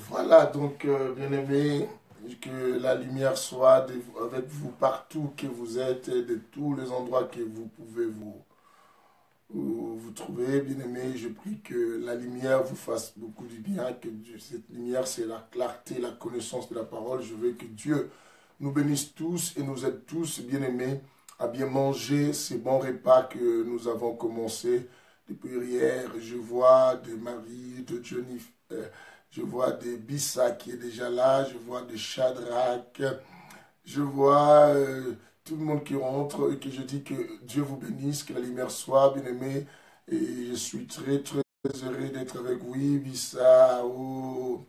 Voilà, donc, bien-aimés, que la lumière soit avec vous partout que vous êtes, et de tous les endroits que vous pouvez vous trouver, bien-aimés. Je prie que la lumière vous fasse beaucoup du bien, que cette lumière, c'est la clarté, la connaissance de la parole. Je veux que Dieu nous bénisse tous et nous aide tous, bien-aimés, à bien manger ces bons repas que nous avons commencé depuis hier. Je vois de Marie, de Johnny, je vois de Bissa qui est déjà là, je vois de Shadrach, je vois tout le monde qui rentre et que je dis que Dieu vous bénisse, que la lumière soit, bien-aimé. Et je suis très, très heureux d'être avec vous, Bissa, oh,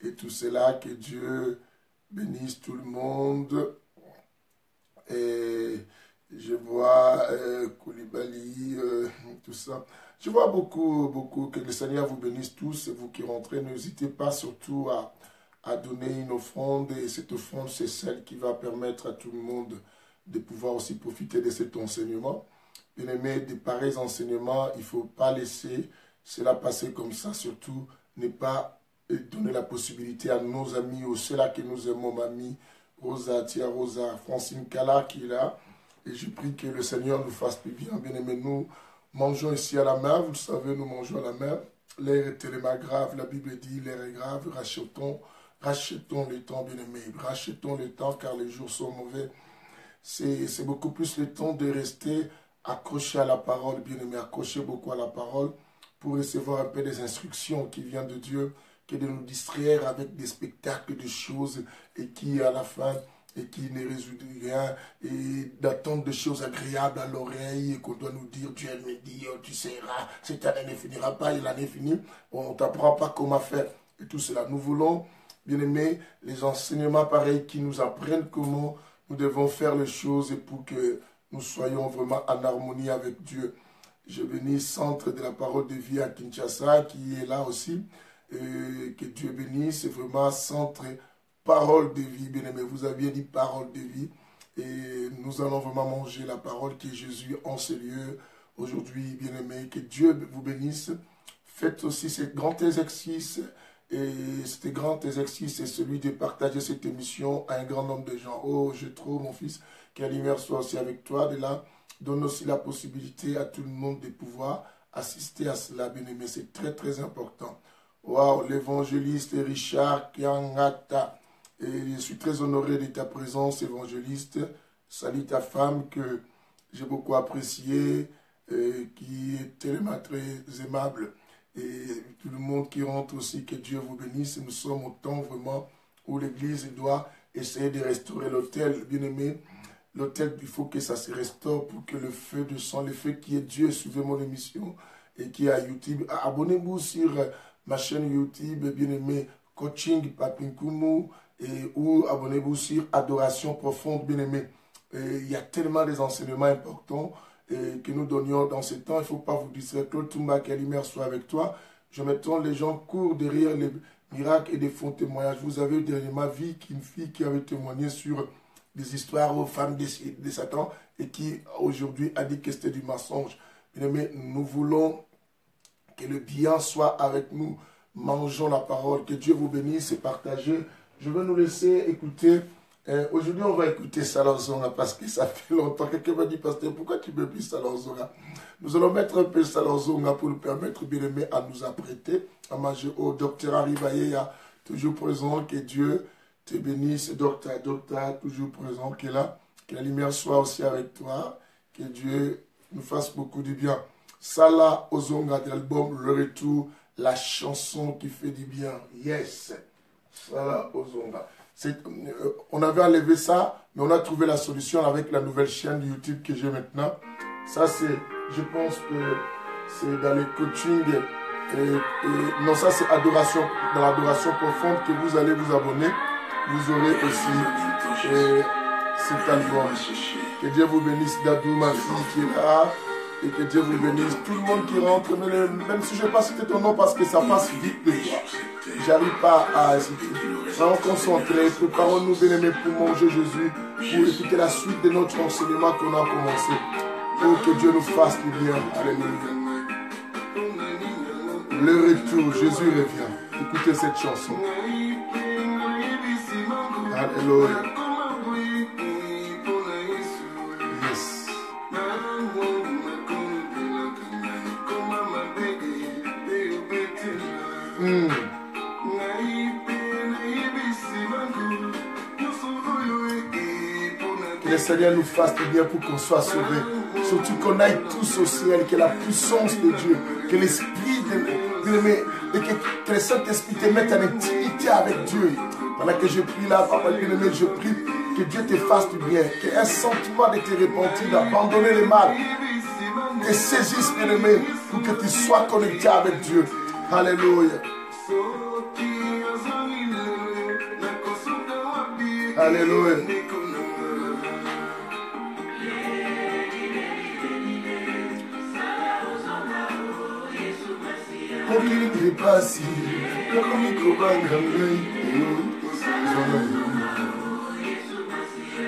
et tout cela, que Dieu bénisse tout le monde. Et je vois Koulibaly, tout ça. Je vois beaucoup, beaucoup. Que le Seigneur vous bénisse tous et vous qui rentrez. N'hésitez pas surtout à donner une offrande. Et cette offrande, c'est celle qui va permettre à tout le monde de pouvoir aussi profiter de cet enseignement. Bien aimé, de pareils enseignements, il ne faut pas laisser cela passer comme ça. Surtout, ne pas donner la possibilité à nos amis, ou ceux-là que nous aimons, mamie, Rosa, Tia Rosa, Francine Kala qui est là. Et je prie que le Seigneur nous fasse plus bien. Bien aimé, nous mangeons ici à la mer. Vous le savez, nous mangeons à la mer. L'air est tellement grave. La Bible dit, l'air est grave. Rachetons le temps, bien aimé. Rachetons le temps car les jours sont mauvais. C'est beaucoup plus le temps de rester accroché à la parole, bien aimé. Accroché beaucoup à la parole pour recevoir un peu des instructions qui viennent de Dieu, que de nous distraire avec des spectacles de choses et qui, à la fin, et qui ne résout rien, et d'attendre des choses agréables à l'oreille, et qu'on doit nous dire, Dieu me dit, oh, tu seras, cette année ne finira pas, et l'année finie, on ne t'apprend pas comment faire, et tout cela. Nous voulons, bien aimé, les enseignements pareils qui nous apprennent comment nous devons faire les choses, et pour que nous soyons vraiment en harmonie avec Dieu. Je bénis Centre de la Parole de Vie à Kinshasa, qui est là aussi. Que Dieu bénisse, c'est vraiment Centre Parole de Vie, bien-aimé. Vous aviez dit Parole de Vie. Et nous allons vraiment manger la parole qui est Jésus en ce lieu aujourd'hui, bien-aimé. Que Dieu vous bénisse. Faites aussi ce grand exercice. Et ce grand exercice, c'est celui de partager cette émission à un grand nombre de gens. Oh, je trouve, mon fils, que la lumière soit aussi avec toi. De là, donne aussi la possibilité à tout le monde de pouvoir assister à cela, bien-aimé. C'est très, très important. Waouh, l'évangéliste Richard Kiangata. Et je suis très honoré de ta présence, évangéliste. Salut ta femme que j'ai beaucoup appréciée, qui est tellement très aimable. Et tout le monde qui rentre aussi, que Dieu vous bénisse. Nous sommes au temps vraiment où l'Église doit essayer de restaurer l'autel, bien-aimé. L'autel, il faut que ça se restaure pour que le feu de sang, le feu qui est Dieu, suivez mon émission et qui est à YouTube. Abonnez-vous sur ma chaîne YouTube, bien-aimé, Coaching Papinkumu, ou abonnez-vous sur Adoration Profonde, bien-aimé. Il y a tellement des enseignements importants que nous donnions dans ce temps. Il ne faut pas vous distraire. Claude Toumba, que la lumière soit avec toi. Je m'attends, les gens courent derrière les miracles et des faux témoignages. Vous avez dernièrement vu qu'une fille qui avait témoigné sur des histoires aux femmes de Satan et qui aujourd'hui a dit que c'était du mensonge. Bien-aimé, nous voulons que le bien soit avec nous. Mangeons la parole. Que Dieu vous bénisse et partagez. Je vais nous laisser écouter. Aujourd'hui, on va écouter Salonzonga parce que ça fait longtemps. Quelqu'un m'a dit, pasteur, pourquoi tu ne veux plus Salonzonga? Nous allons mettre un peu Salonzonga pour nous permettre, bien aimé, à nous apprêter à manger au docteur Arrivaye, toujours présent. Que Dieu te bénisse, docteur, toujours présent, qui est là. Que la lumière soit aussi avec toi. Que Dieu nous fasse beaucoup de bien. Sala Ozonga de l'album Le Retour, la chanson qui fait du bien. Yes. Sala Ozonga. On avait enlevé ça, mais on a trouvé la solution avec la nouvelle chaîne de YouTube que j'ai maintenant. Ça, c'est, je pense que c'est dans les coachings. Non, ça, c'est adoration, dans l'adoration profonde que vous allez vous abonner. Vous aurez aussi cet album. Que Dieu vous bénisse, Dadou, ma fille qui est là. Et que Dieu vous bénisse. Tout le monde qui rentre, même si je ne vais pas citer ton nom parce que ça passe vite de toi. J'arrive pas à citer. Soyons concentrés. Préparons-nous, bien-aimés, pour manger Jésus, pour écouter la suite de notre enseignement qu'on a commencé. Pour que Dieu nous fasse du bien. Alléluia. Le retour, Jésus revient. Écoutez cette chanson. Alléluia. Yes. Que le Seigneur nous fasse du bien pour qu'on soit sauvés. Surtout qu'on aille tous au ciel, que la puissance de Dieu, que l'Esprit et que le Saint-Esprit te mette en intimité avec Dieu. Pendant que je prie là, Papa bien-aimé, je prie que Dieu te fasse du bien, qu'un sentiment de te repentir, d'abandonner le mal, te saisisse, bien-aimé, pour que tu sois connecté avec Dieu. Alléluia. Alléluia. Mokili pasi, nakomiko banga ngai,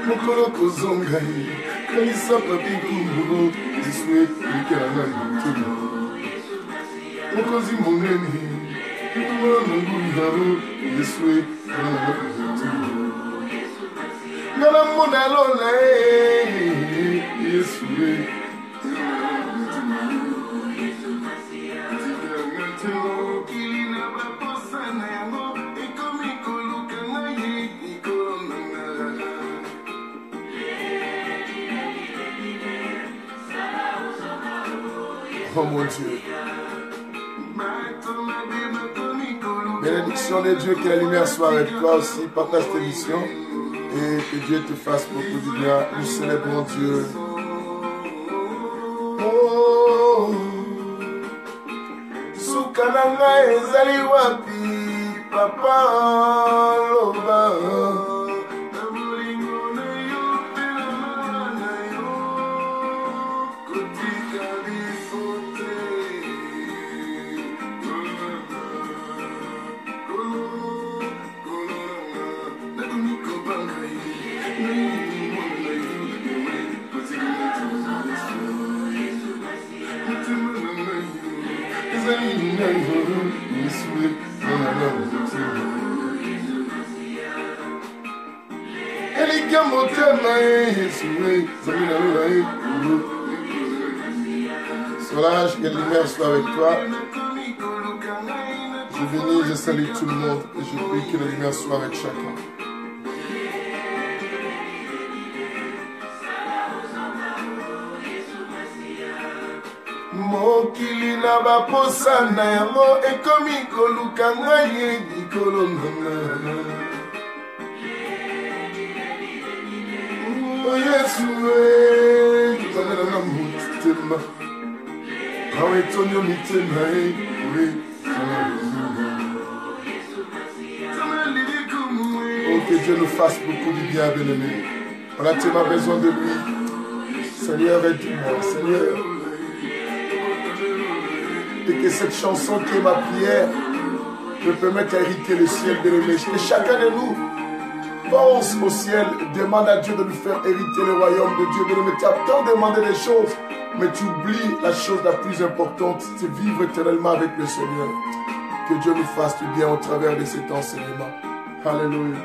mokolo kozonga, kanisa papi kumbugo, Yesue likela ngai mutima. Mokozi monene, mwana ngungaro, Yesue ngai mutima. Ngala mona lola, Yesue. Oh mon Dieu. Bénédiction de Dieu, que la lumière soit avec toi aussi. Partage cette émission et que Dieu te fasse beaucoup de bien. Nous célébrons Dieu. Oh, Soukananga ezali wapi, Papa Loba. Solange, que la lumière soit avec toi. Je bénis, je salue tout le monde et je prie que la lumière soit avec chacun. Mokili na baposa na yango ekomi koluka ngai likolo nanga. O Yesu tozala na motema awe tonyo mitema Oh, que Dieu nous fasse beaucoup du bien, bien-aimé. On a tellement besoin de lui. Seigneur, aide-moi, Seigneur. Et que cette chanson qui est ma prière me permette d'hériter le ciel, bien-aimé. Que chacun de nous pense au ciel, demande à Dieu de nous faire hériter le royaume de Dieu. Bien-aimé, tu as tant demandé des choses, mais tu oublies la chose la plus importante, c'est vivre éternellement avec le Seigneur. Que Dieu nous fasse du bien au travers de cet enseignement. Alléluia.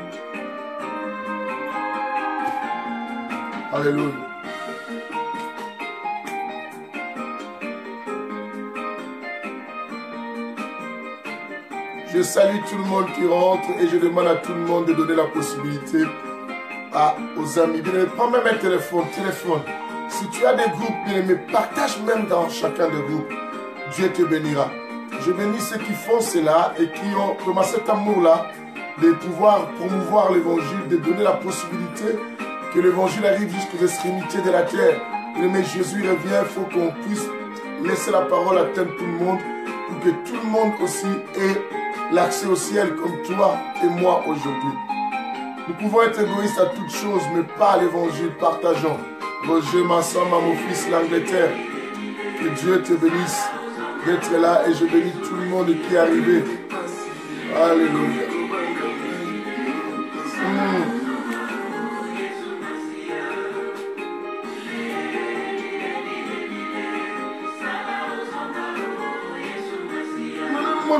Alléluia. Je salue tout le monde qui rentre et je demande à tout le monde de donner la possibilité aux amis. Bien, prends même un téléphone. Si tu as des groupes, bien, mais partage même dans chacun des groupes. Dieu te bénira. Je bénis ceux qui font cela et qui ont vraiment cet amour-là de pouvoir promouvoir l'évangile, de donner la possibilité que l'évangile arrive jusqu'aux extrémités de la terre. Mais Jésus revient, il faut qu'on puisse laisser la parole atteindre tout le monde pour que tout le monde aussi ait l'accès au ciel comme toi et moi aujourd'hui. Nous pouvons être égoïstes à toutes choses, mais pas à l'évangile. Partageons. Roger Massamba, mon fils, l'Angleterre. Que Dieu te bénisse d'être là et je bénis tout le monde qui est arrivé. Alléluia. Mon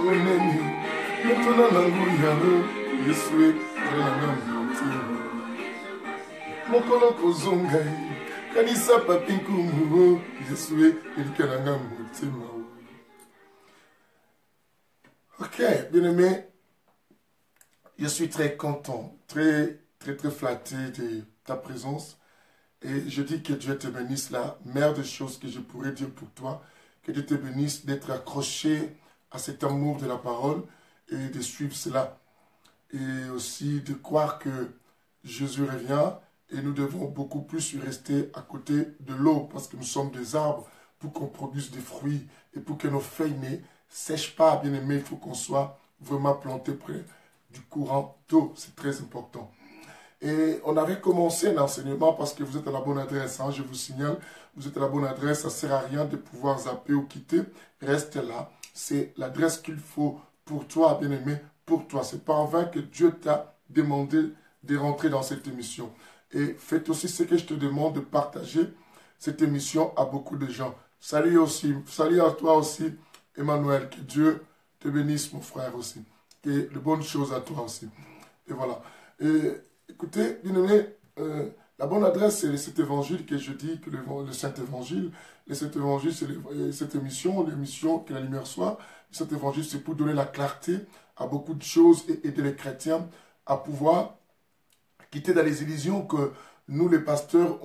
monene. Yotona nangu yalo. Yesue renanga mutima. Mokolo kozongai. Kanisa papinkumu. Yesue renanga mutima. Ok, bien-aimé. Je suis très content, très flatté de ta présence. Et je dis que Dieu te bénisse, la meilleure des choses que je pourrais dire pour toi. Que Dieu te bénisse d'être accroché à cet amour de la parole et de suivre cela. Et aussi de croire que Jésus revient et nous devons beaucoup plus rester à côté de l'eau parce que nous sommes des arbres pour qu'on produise des fruits et pour que nos feuilles ne sèchent pas. Bien aimé, il faut qu'on soit vraiment planté près du courant d'eau. C'est très important. Et on avait commencé l'enseignement parce que vous êtes à la bonne adresse. Hein, je vous signale, vous êtes à la bonne adresse. Ça ne sert à rien de pouvoir zapper ou quitter. Reste là. C'est l'adresse qu'il faut pour toi, bien-aimé, pour toi. Ce n'est pas en vain que Dieu t'a demandé de rentrer dans cette émission. Et faites aussi ce que je te demande de partager cette émission à beaucoup de gens. Salut aussi. Salut à toi aussi, Emmanuel. Que Dieu te bénisse, mon frère aussi. Et de bonnes choses à toi aussi. Et voilà. Et écoutez, bien aimé, la bonne adresse, c'est cet évangile que je dis, que le Saint-Évangile. Le Saint-Évangile, c'est cette émission, l'émission que la lumière soit. Le Saint-Évangile, c'est pour donner la clarté à beaucoup de choses et aider les chrétiens à pouvoir quitter dans les illusions que nous, les pasteurs,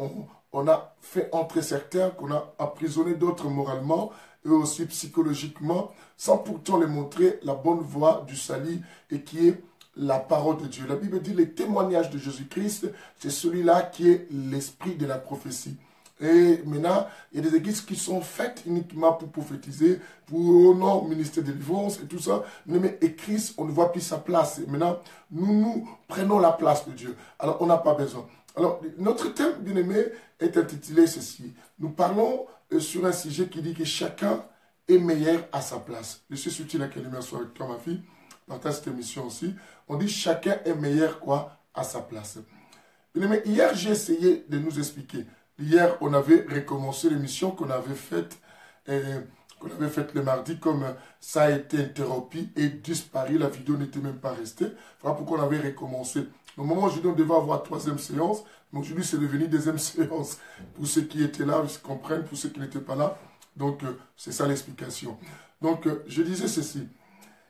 on a fait entrer certains, qu'on a emprisonné d'autres moralement et aussi psychologiquement, sans pourtant les montrer la bonne voie du salut et qui est la parole de Dieu. La Bible dit le témoignage de Jésus-Christ, c'est celui-là qui est l'esprit de la prophétie. Et maintenant, il y a des églises qui sont faites uniquement pour prophétiser, pour non ministère de délivrance et tout ça. Mais Christ, on ne voit plus sa place. Et maintenant, nous prenons la place de Dieu. Alors, on n'a pas besoin. Alors, notre thème, bien-aimé, est intitulé ceci. Nous parlons sur un sujet qui dit que chacun est meilleur à sa place. Je suis subtil à quelle lumière soit avec toi, ma fille. Partage cette émission aussi. On dit chacun est meilleur quoi à sa place. Bien-aimé, hier, j'ai essayé de nous expliquer. Hier, on avait recommencé l'émission qu'on avait faite le mardi, comme ça a été interrompu et disparu. La vidéo n'était même pas restée. Voilà pourquoi on avait recommencé. Au moment où je devais avoir troisième séance, donc aujourd'hui c'est devenu deuxième séance. Pour ceux qui étaient là, ils comprennent, pour ceux qui n'étaient pas là. Donc c'est ça l'explication. Donc je disais ceci.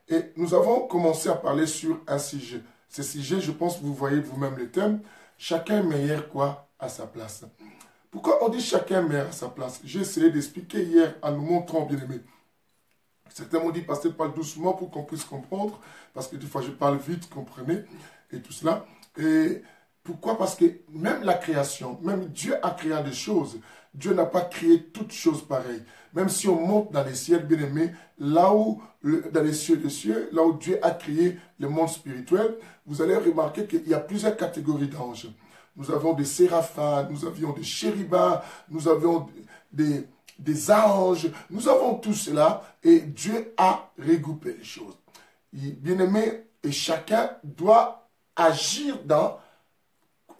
Et nous avons commencé à parler sur un sujet. Ce sujet, je pense que vous voyez vous-même le thème. Chacun est meilleur quoi à sa place. Pourquoi on dit chacun est meilleur à sa place? J'ai essayé d'expliquer hier en nous montrant, bien aimé. Certains m'ont dit, pasteur, parle doucement pour qu'on puisse comprendre. Parce que des fois, je parle vite, comprenez, et tout cela. Et pourquoi? Parce que même la création, même Dieu a créé des choses. Dieu n'a pas créé toutes choses pareilles. Même si on monte dans les ciels, bien aimé, là où, dans les cieux des cieux, là où Dieu a créé le monde spirituel, vous allez remarquer qu'il y a plusieurs catégories d'anges. Nous avons des séraphins, nous avions des chérubins, nous avions des anges, nous avons tout cela et Dieu a regroupé les choses. Bien aimé, et chacun doit agir dans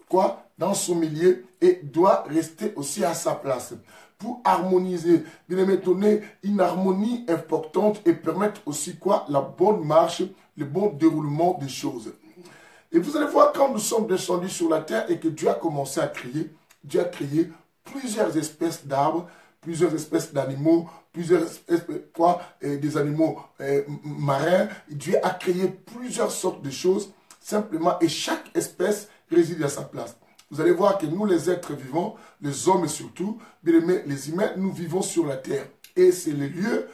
quoi? Dans son milieu et doit rester aussi à sa place pour harmoniser, bien aimé, donner une harmonie importante et permettre aussi quoi? La bonne marche, le bon déroulement des choses. Et vous allez voir, quand nous sommes descendus sur la terre et que Dieu a commencé à créer, Dieu a créé plusieurs espèces d'arbres, plusieurs espèces d'animaux, plusieurs espèces des animaux marins. Dieu a créé plusieurs sortes de choses, simplement, et chaque espèce réside à sa place. Vous allez voir que nous, les êtres vivants, les hommes et surtout, bien aimés, les humains, nous vivons sur la terre. Et c'est le lieu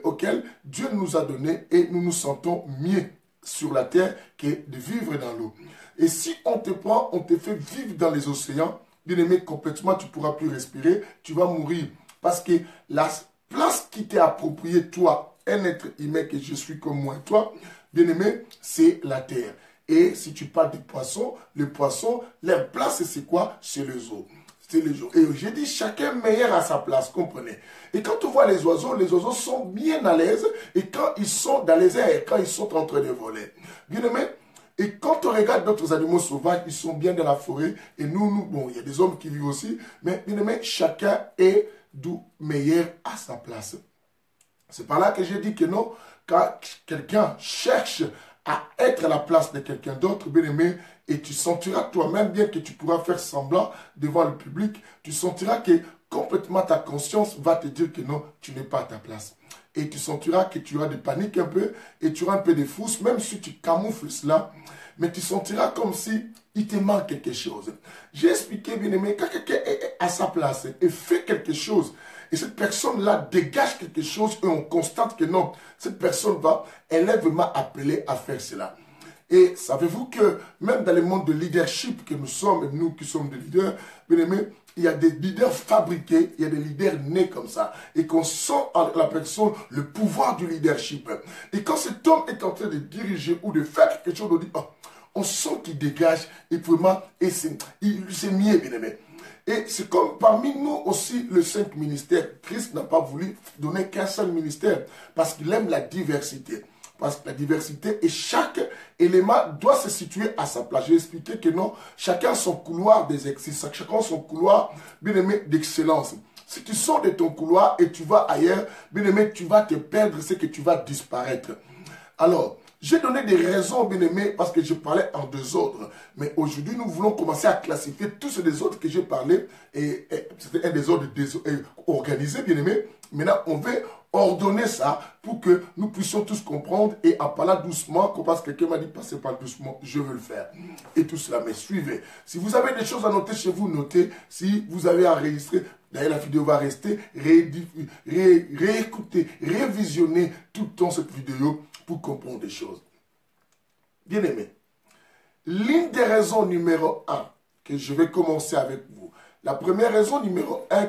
auquel Dieu nous a donné et nous nous sentons mieux sur la terre que de vivre dans l'eau. Et si on te prend, on te fait vivre dans les océans, bien aimé, complètement, tu ne pourras plus respirer, tu vas mourir. Parce que la place qui t'est appropriée, toi, un être humain que je suis comme moi et toi, bien aimé, c'est la terre. Et si tu parles des poissons, les poissons, leur place, c'est quoi? C'est les eaux. C'est les eaux. Et j'ai dit, chacun meilleur à sa place, comprenez? Et quand on voit les oiseaux sont bien à l'aise. Et quand ils sont dans les airs, quand ils sont en train de voler. Bien aimé, et quand on regarde d'autres animaux sauvages, ils sont bien dans la forêt. Et nous, bon, il y a des hommes qui vivent aussi. Mais bien aimé, chacun est d'où meilleur à sa place. C'est par là que j'ai dit que non, quand quelqu'un cherche à être à la place de quelqu'un d'autre, bien aimé, et tu sentiras toi-même, bien que tu pourras faire semblant devant le public, tu sentiras que complètement ta conscience va te dire que non, tu n'es pas à ta place. Et tu sentiras que tu auras de panique un peu, et tu auras un peu de frousse, même si tu camoufles cela, mais tu sentiras comme si il te manque quelque chose. J'ai expliqué, bien aimé, quand quelqu'un est à sa place et fait quelque chose, et cette personne-là dégage quelque chose, et on constate que non, cette personne-là, elle est vraiment appelée à faire cela. Et savez-vous que même dans le monde de leadership que nous sommes, et nous qui sommes des leaders, bien aimé, il y a des leaders fabriqués, il y a des leaders nés comme ça. Et qu'on sent en la personne le pouvoir du leadership. Et quand cet homme est en train de diriger ou de faire quelque chose, on dit, oh, on sent qu'il dégage et vraiment, et c'est mieux, bien aimé. Et c'est comme parmi nous aussi, les 5 ministères. Christ n'a pas voulu donner qu'un seul ministère parce qu'il aime la diversité. Parce que la diversité et chaque élément doit se situer à sa place. J'ai expliqué que non, chacun a son couloir d'exercice, chacun a son couloir, bien aimé, d'excellence. Si tu sors de ton couloir et tu vas ailleurs, bien aimé, tu vas te perdre, c'est que tu vas disparaître. Alors, j'ai donné des raisons, bien aimé, parce que je parlais en désordre. Mais aujourd'hui, nous voulons commencer à classifier tous ces désordres que j'ai parlé. Et c'était un désordre organisé, bien aimé. Maintenant, on veut ordonner ça pour que nous puissions tous comprendre. Et en parlant doucement, parce que quelqu'un m'a dit, passez pas doucement, je veux le faire. Et tout cela, mais suivez. Si vous avez des choses à noter chez vous, notez. Si vous avez enregistré, d'ailleurs la vidéo va rester, réécouter, révisionner tout le temps cette vidéo pour comprendre des choses. Bien aimé, l'une des raisons numéro 1 que je vais commencer avec vous, la première raison numéro 1,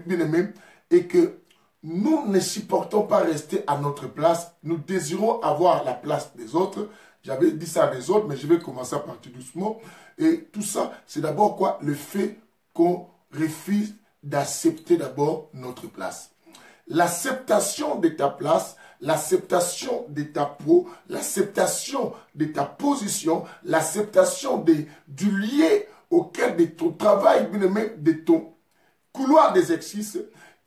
bien aimé, est que nous ne supportons pas rester à notre place, nous désirons avoir la place des autres. J'avais dit ça des autres, mais je vais commencer à partir doucement. Et tout ça, c'est d'abord quoi? Le fait qu'on refuse d'accepter d'abord notre place. L'acceptation de ta place, l'acceptation de ta peau, l'acceptation de ta position, l'acceptation du lieu auquel de ton travail, bien aimé, de ton couloir d'exercice.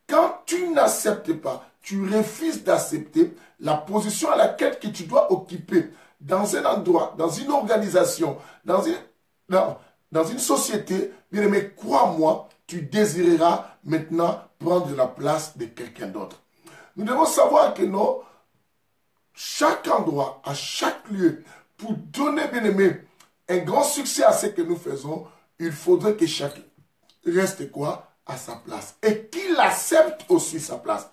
Quand tu n'acceptes pas, tu refuses d'accepter la position à laquelle que tu dois occuper dans un endroit, dans une organisation, dans une société, bien aimé, crois-moi, tu désireras maintenant prendre la place de quelqu'un d'autre. Nous devons savoir que non, chaque endroit, à chaque lieu, pour donner, bien aimé, un grand succès à ce que nous faisons, il faudrait que chacun reste quoi? À sa place. Et qu'il accepte aussi sa place.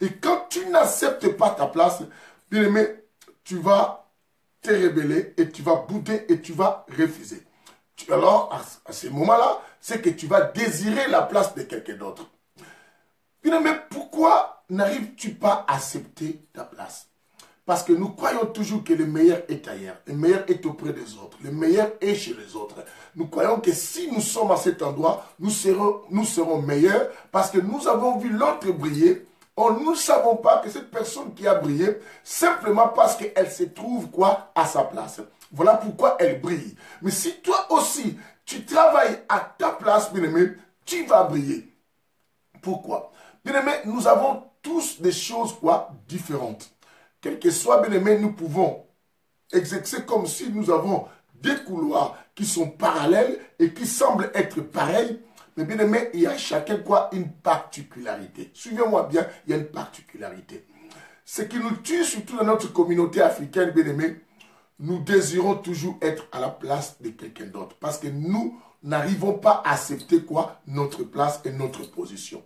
Et quand tu n'acceptes pas ta place, bien aimé, tu vas te rebeller et tu vas bouder et tu vas refuser. Alors, à ce moment-là, c'est que tu vas désirer la place de quelqu'un d'autre. Bien aimé, pourquoi n'arrives-tu pas à accepter ta place? Parce que nous croyons toujours que le meilleur est ailleurs. Le meilleur est auprès des autres. Le meilleur est chez les autres. Nous croyons que si nous sommes à cet endroit, nous serons meilleurs parce que nous avons vu l'autre briller. Or, nous ne savons pas que cette personne qui a brillé, simplement parce qu'elle se trouve quoi? À sa place. Voilà pourquoi elle brille. Mais si toi aussi, tu travailles à ta place, bien aimé, tu vas briller. Pourquoi? Bien aimé, nous avons tous des choses quoi? Différentes. Quel que soit, bien aimé, nous pouvons exercer comme si nous avons des couloirs qui sont parallèles et qui semblent être pareils. Mais bien aimé, il y a chacun quoi? Une particularité. Suivez-moi bien, il y a une particularité. Ce qui nous tue, surtout dans notre communauté africaine, bien aimé, nous désirons toujours être à la place de quelqu'un d'autre. Parce que nous n'arrivons pas à accepter quoi? Notre place et notre position.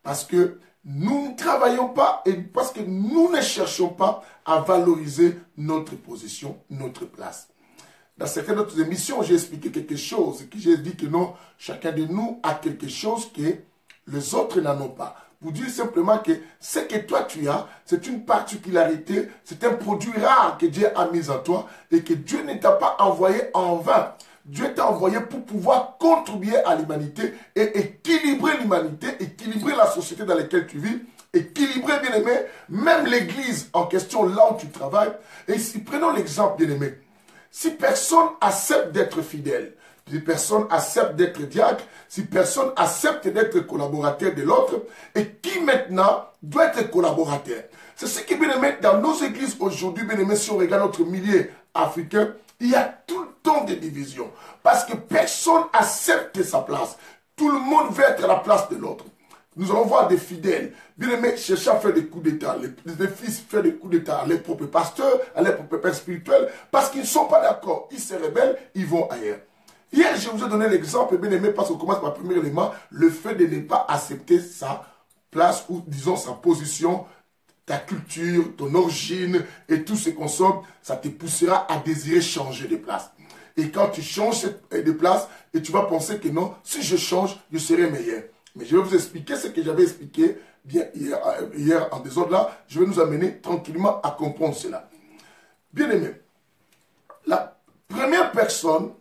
Parce que nous ne travaillons pas et parce que nous ne cherchons pas à valoriser notre position, notre place. Dans certaines autres émissions, j'ai expliqué quelque chose, que j'ai dit que non, chacun de nous a quelque chose que les autres n'en ont pas. Pour dire simplement que ce que toi tu as, c'est une particularité, c'est un produit rare que Dieu a mis en toi et que Dieu ne t'a pas envoyé en vain. Dieu t'a envoyé pour pouvoir contribuer à l'humanité et équilibrer l'humanité, équilibrer la société dans laquelle tu vis, équilibrer, bien aimé, même l'église en question là où tu travailles. Et si prenons l'exemple, bien aimé, si personne accepte d'être fidèle, si personne accepte d'être diacre, si personne accepte d'être collaborateur de l'autre, et qui maintenant doit être collaborateur. C'est ce qui est bien aimé dans nos églises aujourd'hui, bien aimé, si on regarde notre milieu africain, il y a tout le temps des divisions. Parce que personne accepte sa place. Tout le monde veut être à la place de l'autre. Nous allons voir des fidèles, bien aimés, chercher à faire des coups d'État. Les fils font des coups d'État à leurs propres pasteurs, à leurs propres pères spirituels, parce qu'ils ne sont pas d'accord. Ils se rebellent, ils vont ailleurs. Hier, je vous ai donné l'exemple, bien aimé, parce qu'on commence par le premier élément, le fait de ne pas accepter sa place ou, disons, sa position, ta culture, ton origine et tout ce qu'on somme, ça te poussera à désirer changer de place. Et quand tu changes de place, et tu vas penser que non, si je change, je serai meilleur. Mais je vais vous expliquer ce que j'avais expliqué bien hier en désordre là. Je vais nous amener tranquillement à comprendre cela. Bien aimé, la première personne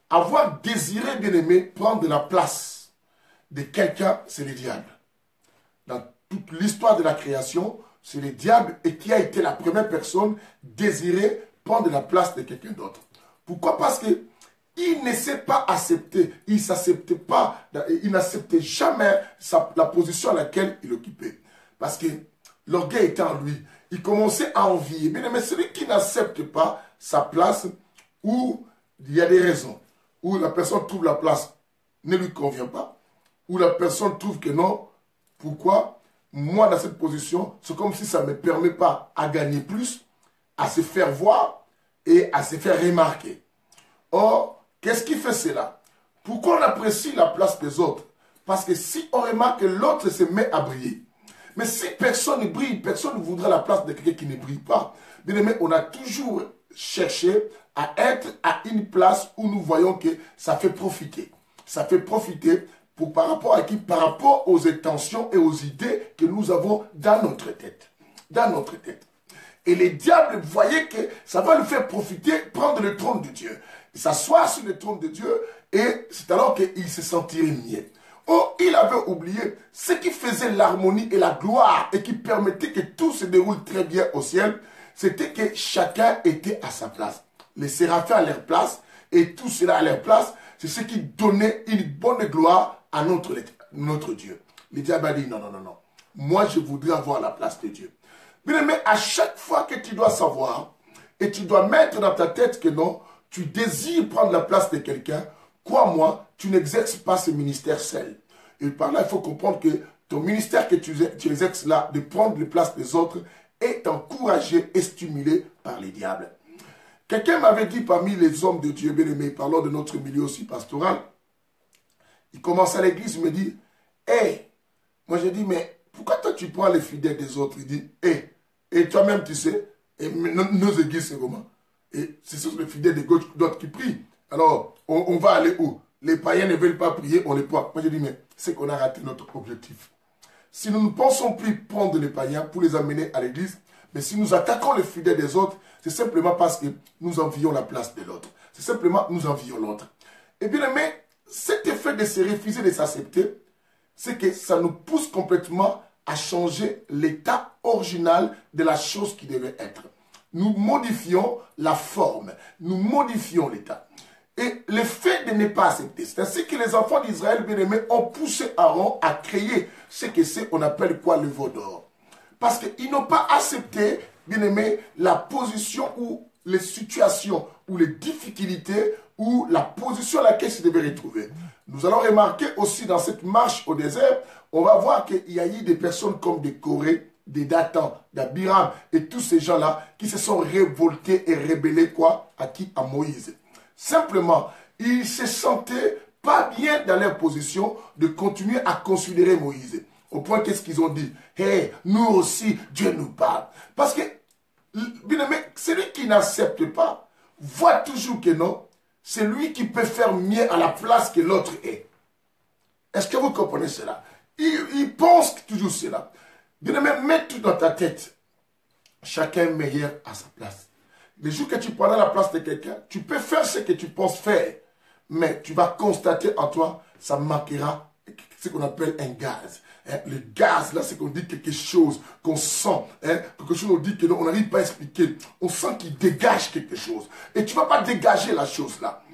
à avoir désiré, bien aimé, prendre la place de quelqu'un, c'est le diable. Dans toute l'histoire de la création, c'est le diable et qui a été la première personne désirée prendre la place de quelqu'un d'autre. Pourquoi? Parce que il ne s'est pas accepté, il s'acceptait pas, il n'acceptait jamais la position à laquelle il occupait. Parce que l'orgueil était en lui. Il commençait à envier. Mais celui qui n'accepte pas sa place, où il y a des raisons, où la personne trouve la place ne lui convient pas, où la personne trouve que non, pourquoi? Moi, dans cette position, c'est comme si ça ne me permet pas à gagner plus, à se faire voir et à se faire remarquer. Or, qu'est-ce qui fait cela? Pourquoi on apprécie la place des autres? Parce que si on remarque que l'autre se met à briller, mais si personne ne brille, personne ne voudra la place de quelqu'un qui ne brille pas. Bien aimé, on a toujours cherché à être à une place où nous voyons que ça fait profiter. Ça fait profiter par rapport à qui? Par rapport aux intentions et aux idées que nous avons dans notre tête. Dans notre tête. Et les diables voyaient que ça va le faire profiter, prendre le trône de Dieu. S'asseoir sur le trône de Dieu, et c'est alors qu'il se sentirait mieux. Or, il avait oublié ce qui faisait l'harmonie et la gloire et qui permettait que tout se déroule très bien au ciel, c'était que chacun était à sa place. Les séraphins à leur place et tout cela à leur place, c'est ce qui donnait une bonne gloire à notre Dieu. Le diable a dit non, non, non, non. Moi, je voudrais avoir la place de Dieu. Bien aimé, à chaque fois que tu dois savoir et tu dois mettre dans ta tête que non, tu désires prendre la place de quelqu'un, crois-moi, tu n'exerces pas ce ministère seul. Et par là, il faut comprendre que ton ministère que tu exerces là, de prendre la place des autres, est encouragé et stimulé par les diables. Quelqu'un m'avait dit parmi les hommes de Dieu, bien aimé, parlant de notre milieu aussi pastoral, il commence à l'église, il me dit, hé, moi j'ai dit, mais pourquoi toi tu prends les fidèles des autres? Il dit, hé, et toi-même tu sais, et nos églises c'est comment? Et ce sont les fidèles d'autres qui prient. Alors, on va aller où? Les païens ne veulent pas prier, on les prend. Moi, je dis, mais c'est qu'on a raté notre objectif. Si nous ne pensons plus prendre les païens pour les amener à l'église, mais si nous attaquons les fidèles des autres, c'est simplement parce que nous envions la place de l'autre. C'est simplement nous envions l'autre. Et bien, mais cet effet de se refuser de s'accepter, c'est que ça nous pousse complètement à changer l'état original de la chose qui devait être. Nous modifions la forme, nous modifions l'état. Et le fait de ne pas accepter, c'est ainsi que les enfants d'Israël, bien aimés, ont poussé Aaron à créer ce que c'est, on appelle quoi, le veau d'or. Parce qu'ils n'ont pas accepté, bien aimé, la position ou les situations ou les difficultés ou la position à laquelle ils devaient retrouver. Nous allons remarquer aussi dans cette marche au désert, on va voir qu'il y a eu des personnes comme des Corée, des Dathan, d'Abiram et tous ces gens-là qui se sont révoltés et rébellés quoi? À qui? À Moïse. Simplement, ils ne se sentaient pas bien dans leur position de continuer à considérer Moïse. Au point qu'est-ce qu'ils ont dit? Hey, nous aussi, Dieu nous parle. Parce que, bien aimé, celui qui n'accepte pas, voit toujours que non, c'est lui qui peut faire mieux à la place que l'autre est. Est-ce que vous comprenez cela? Il pense toujours cela. Bien aimé, mets tout dans ta tête. Chacun est meilleur à sa place. Le jour que tu prendras la place de quelqu'un, tu peux faire ce que tu penses faire. Mais tu vas constater en toi, ça manquera ce qu'on appelle un gaz. Le gaz, là, c'est qu'on dit quelque chose, qu'on sent. Quelque chose, on dit que non, on n'arrive pas à expliquer. On sent qu'il dégage quelque chose. Et tu ne vas pas dégager la chose là.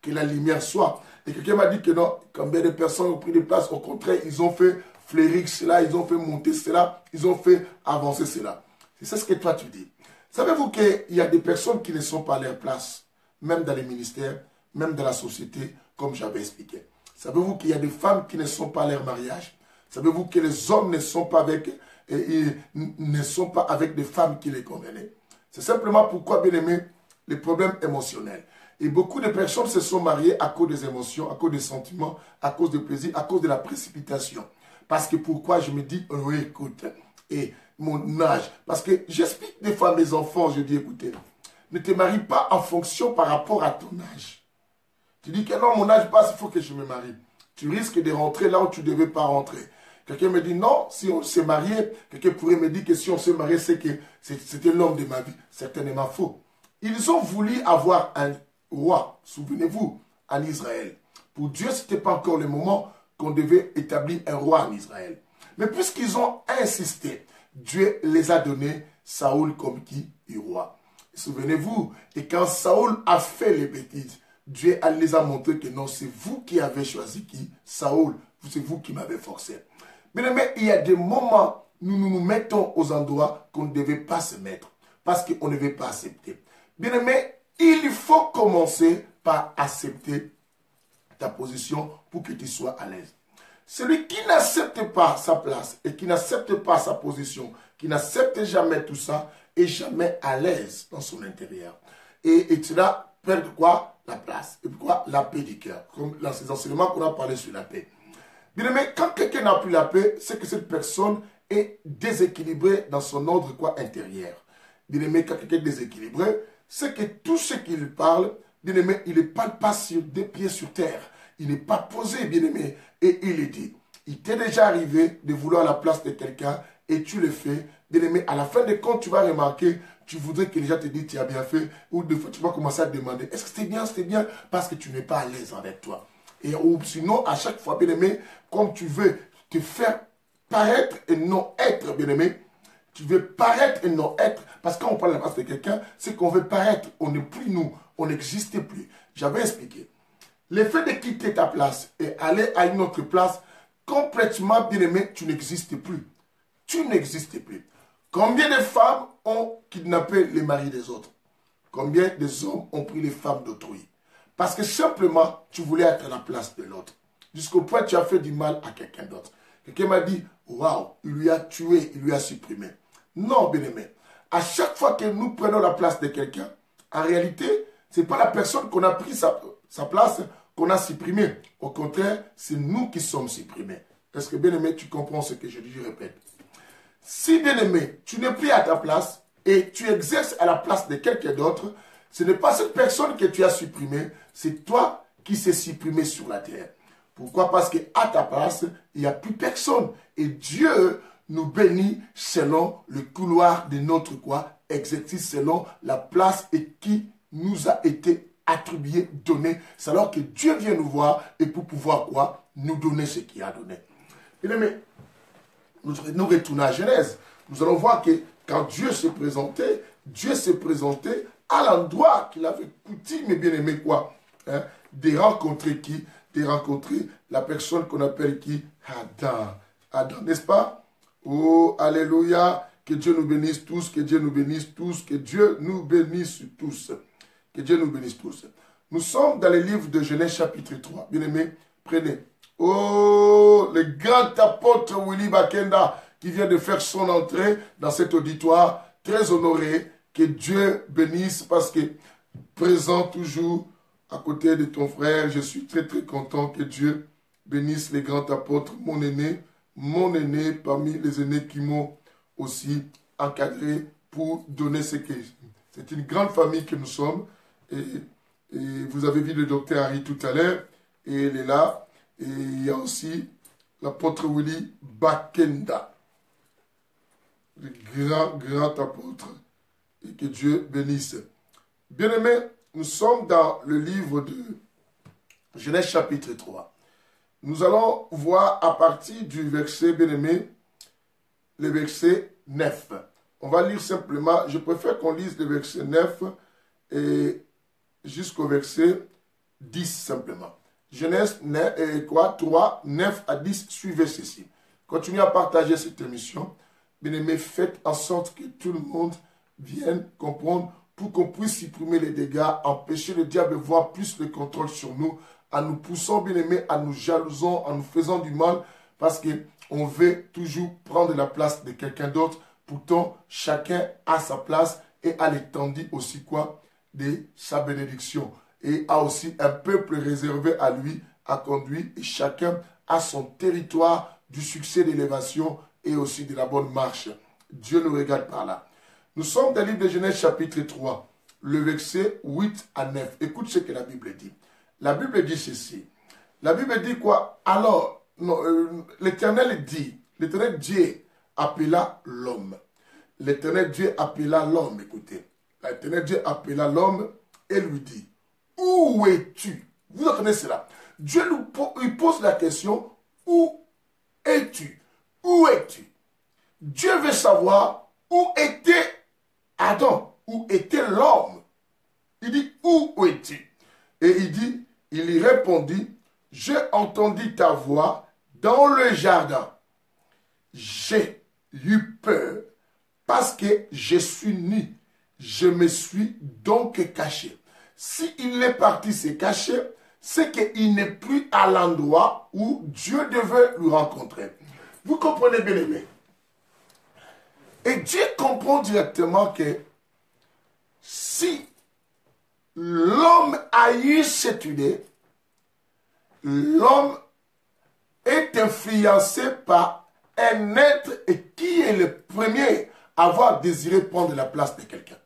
que la lumière soit. Et quelqu'un m'a dit que non, combien de personnes ont pris des places, au contraire, ils ont fait fleurir cela, ils ont fait monter cela, ils ont fait avancer cela. C'est ce que toi tu dis. Savez-vous qu'il y a des personnes qui ne sont pas à leur place, même dans les ministères, même dans la société, comme j'avais expliqué. Savez-vous qu'il y a des femmes qui ne sont pas à leur mariage? Savez-vous que les hommes ne sont pas avec, des femmes qui les convenaient? C'est simplement pourquoi, bien aimé, les problèmes émotionnels. Et beaucoup de personnes se sont mariées à cause des émotions, à cause des sentiments, à cause du plaisir, à cause de la précipitation. Parce que pourquoi je me dis, oui, écoute, et mon âge. Parce que j'explique des fois à mes enfants, je dis, écoutez, ne te marie pas en fonction par rapport à ton âge. Tu dis que non, mon âge passe, il faut que je me marie. Tu risques de rentrer là où tu ne devais pas rentrer. Quelqu'un me dit, non, si on s'est marié, quelqu'un pourrait me dire que si on s'est marié, c'est que c'était l'homme de ma vie. Certainement faux. Ils ont voulu avoir un roi, souvenez-vous, en Israël. Pour Dieu, ce n'était pas encore le moment qu'on devait établir un roi en Israël. Mais puisqu'ils ont insisté, Dieu les a donné Saoul comme qui est roi. Souvenez-vous, et quand Saoul a fait les bêtises, Dieu les a montré que non, c'est vous qui avez choisi qui? Saoul, c'est vous qui m'avez forcé. Mais il y a des moments où nous nous mettons aux endroits qu'on ne devait pas se mettre, parce qu'on ne veut pas accepter. Bien aimé, il faut commencer par accepter ta position pour que tu sois à l'aise. Celui qui n'accepte pas sa place et qui n'accepte pas sa position, qui n'accepte jamais tout ça, est jamais à l'aise dans son intérieur. Et cela perd quoi? La place. Et pourquoi? La paix du cœur. Comme dans ces enseignements qu'on a parlé sur la paix. Bien aimé, quand quelqu'un n'a plus la paix, c'est que cette personne est déséquilibrée dans son ordre quoi intérieur. Bien aimé, quand quelqu'un est déséquilibré, c'est que tout ce qu'il parle, bien aimé, il ne parle pas sur des pieds sur terre. Il n'est pas posé, bien aimé. Et il est dit, il t'est déjà arrivé de vouloir la place de quelqu'un et tu le fais. Bien aimé, à la fin de compte, tu vas remarquer, tu voudrais que les gens te disent tu as bien fait. Ou des fois, tu vas commencer à te demander, est-ce que c'était bien, parce que tu n'es pas à l'aise avec toi. Et ou sinon, à chaque fois, bien aimé, comme tu veux te faire paraître et non être, bien aimé, tu veux paraître et non être. Parce que quand on parle de la place de quelqu'un, c'est qu'on veut paraître. On n'est plus nous. On n'existe plus. J'avais expliqué. Le fait de quitter ta place et aller à une autre place, complètement, bien aimé, tu n'existes plus. Tu n'existes plus. Combien de femmes ont kidnappé les maris des autres? Combien de hommes ont pris les femmes d'autrui? Parce que simplement, tu voulais être à la place de l'autre. Jusqu'au point où tu as fait du mal à quelqu'un d'autre. Quelqu'un m'a dit, waouh, il lui a tué, il lui a supprimé. Non, bien aimé. À chaque fois que nous prenons la place de quelqu'un, en réalité, ce n'est pas la personne qu'on a pris sa place qu'on a supprimée. Au contraire, c'est nous qui sommes supprimés. Est-ce que, bien aimé, tu comprends ce que je dis? Je répète. Si, bien aimé, tu n'es plus à ta place et tu exerces à la place de quelqu'un d'autre, ce n'est pas cette personne que tu as supprimée, c'est toi qui s'est supprimé sur la terre. Pourquoi? Parce qu'à ta place, il n'y a plus personne. Et Dieu nous bénit selon le couloir de notre quoi? Exercice, selon la place et qui nous a été attribué, donné. C'est alors que Dieu vient nous voir et pour pouvoir quoi? Nous donner ce qu'il a donné. Bien aimé, nous retournons à Genèse. Nous allons voir que quand Dieu s'est présenté à l'endroit qu'il avait coutume, bien aimé quoi? Hein, de rencontrer qui? De rencontrer la personne qu'on appelle qui? Adam. Adam, n'est-ce pas? Oh, alléluia. Que Dieu nous bénisse tous, que Dieu nous bénisse tous, que Dieu nous bénisse tous. Que Dieu nous bénisse tous. Nous sommes dans le livre de Genèse chapitre 3. Bien aimé, prenez. Oh, le grand apôtre Willy Bakenda qui vient de faire son entrée dans cet auditoire. Très honoré. Que Dieu bénisse parce que présent toujours à côté de ton frère. Je suis très très content que Dieu bénisse les grands apôtres. Mon aîné parmi les aînés qui m'ont aussi encadré pour donner ce que c'est une grande famille que nous sommes. Et vous avez vu le docteur Harry tout à l'heure. Et il est là. Et il y a aussi l'apôtre Willy Bakenda. Le grand apôtre. Et que Dieu bénisse. Bien-aimés, nous sommes dans le livre de Genèse chapitre 3. Nous allons voir à partir du verset, bien-aimé, le verset 9. On va lire simplement, je préfère qu'on lise le verset 9 et jusqu'au verset 10 simplement. Genèse 3, 9 à 10, suivez ceci. Continuez à partager cette émission. Bien-aimés, faites en sorte que tout le monde vienne comprendre pour qu'on puisse supprimer les dégâts, empêcher le diable de voir plus le contrôle sur nous, en nous poussant, bien-aimés, en nous jalousant, en nous faisant du mal, parce qu'on veut toujours prendre la place de quelqu'un d'autre. Pourtant, chacun a sa place et a l'étendue aussi quoi de sa bénédiction. Et a aussi un peuple réservé à lui, à conduire, et chacun a son territoire du succès d'élévation et aussi de la bonne marche. Dieu nous regarde par là. Nous sommes dans le livre de Genèse chapitre 3, le verset 8 à 9. Écoute ce que la Bible dit. La Bible dit ceci. La Bible dit quoi? Alors, l'Éternel dit, l'Éternel Dieu appela l'homme. L'Éternel Dieu appela l'homme, écoutez. L'Éternel Dieu appela l'homme et lui dit, où es-tu? Vous entendez cela? Dieu lui pose la question, où es-tu? Où es-tu? Dieu veut savoir où était Adam, où était l'homme. Il dit, où es-tu? Et il dit, il y répondit, j'ai entendu ta voix dans le jardin. J'ai eu peur parce que je suis nu. Je me suis donc caché. S'il est parti se cacher, c'est qu'il n'est plus à l'endroit où Dieu devait le rencontrer. Vous comprenez bien, aimé? Et Dieu comprend directement que si l'homme a eu cette idée, l'homme est influencé par un être qui est le premier à avoir désiré prendre la place de quelqu'un.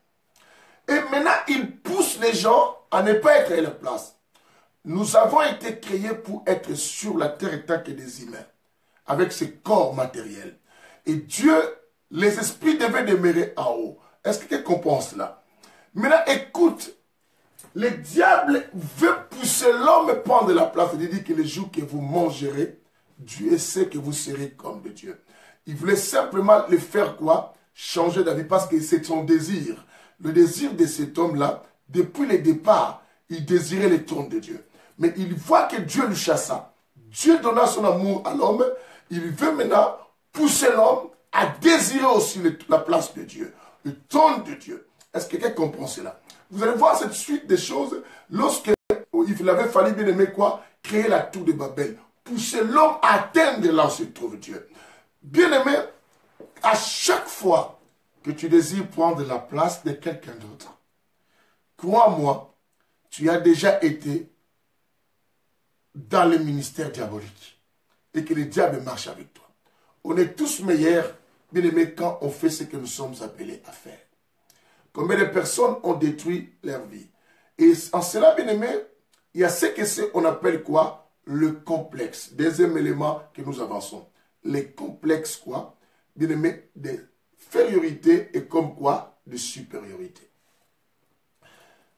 Et maintenant, il pousse les gens à ne pas être à leur place. Nous avons été créés pour être sur la terre étant que des humains, avec ce corps matériel. Et Dieu, les esprits devaient demeurer en haut. Est-ce que tu comprends cela? Maintenant, écoute, le diable veut pousser l'homme à prendre la place. Il dit que le jour que vous mangerez, Dieu sait que vous serez comme de Dieu. Il voulait simplement le faire quoi? Changer d'avis parce que c'est son désir. Le désir de cet homme-là, depuis le départ, il désirait le trône de Dieu. Mais il voit que Dieu le chassa. Dieu donna son amour à l'homme. Il veut maintenant pousser l'homme à désirer aussi la place de Dieu, le trône de Dieu. Est-ce que quelqu'un comprend cela? Vous allez voir cette suite des choses lorsque il avait fallu, bien aimer quoi? Créer la tour de Babel. Pousser l'homme à atteindre là où se trouve Dieu. Bien aimé, à chaque fois que tu désires prendre la place de quelqu'un d'autre, crois-moi, tu as déjà été dans le ministère diabolique et que le diable marche avec toi. On est tous meilleurs, bien aimé, quand on fait ce que nous sommes appelés à faire. Combien de personnes ont détruit leur vie? Et en cela, bien aimé, il y a ce qu'on appelle quoi? Le complexe. Deuxième élément que nous avançons. Les complexes quoi? Bien aimé, d'infériorité et comme quoi? De supériorité.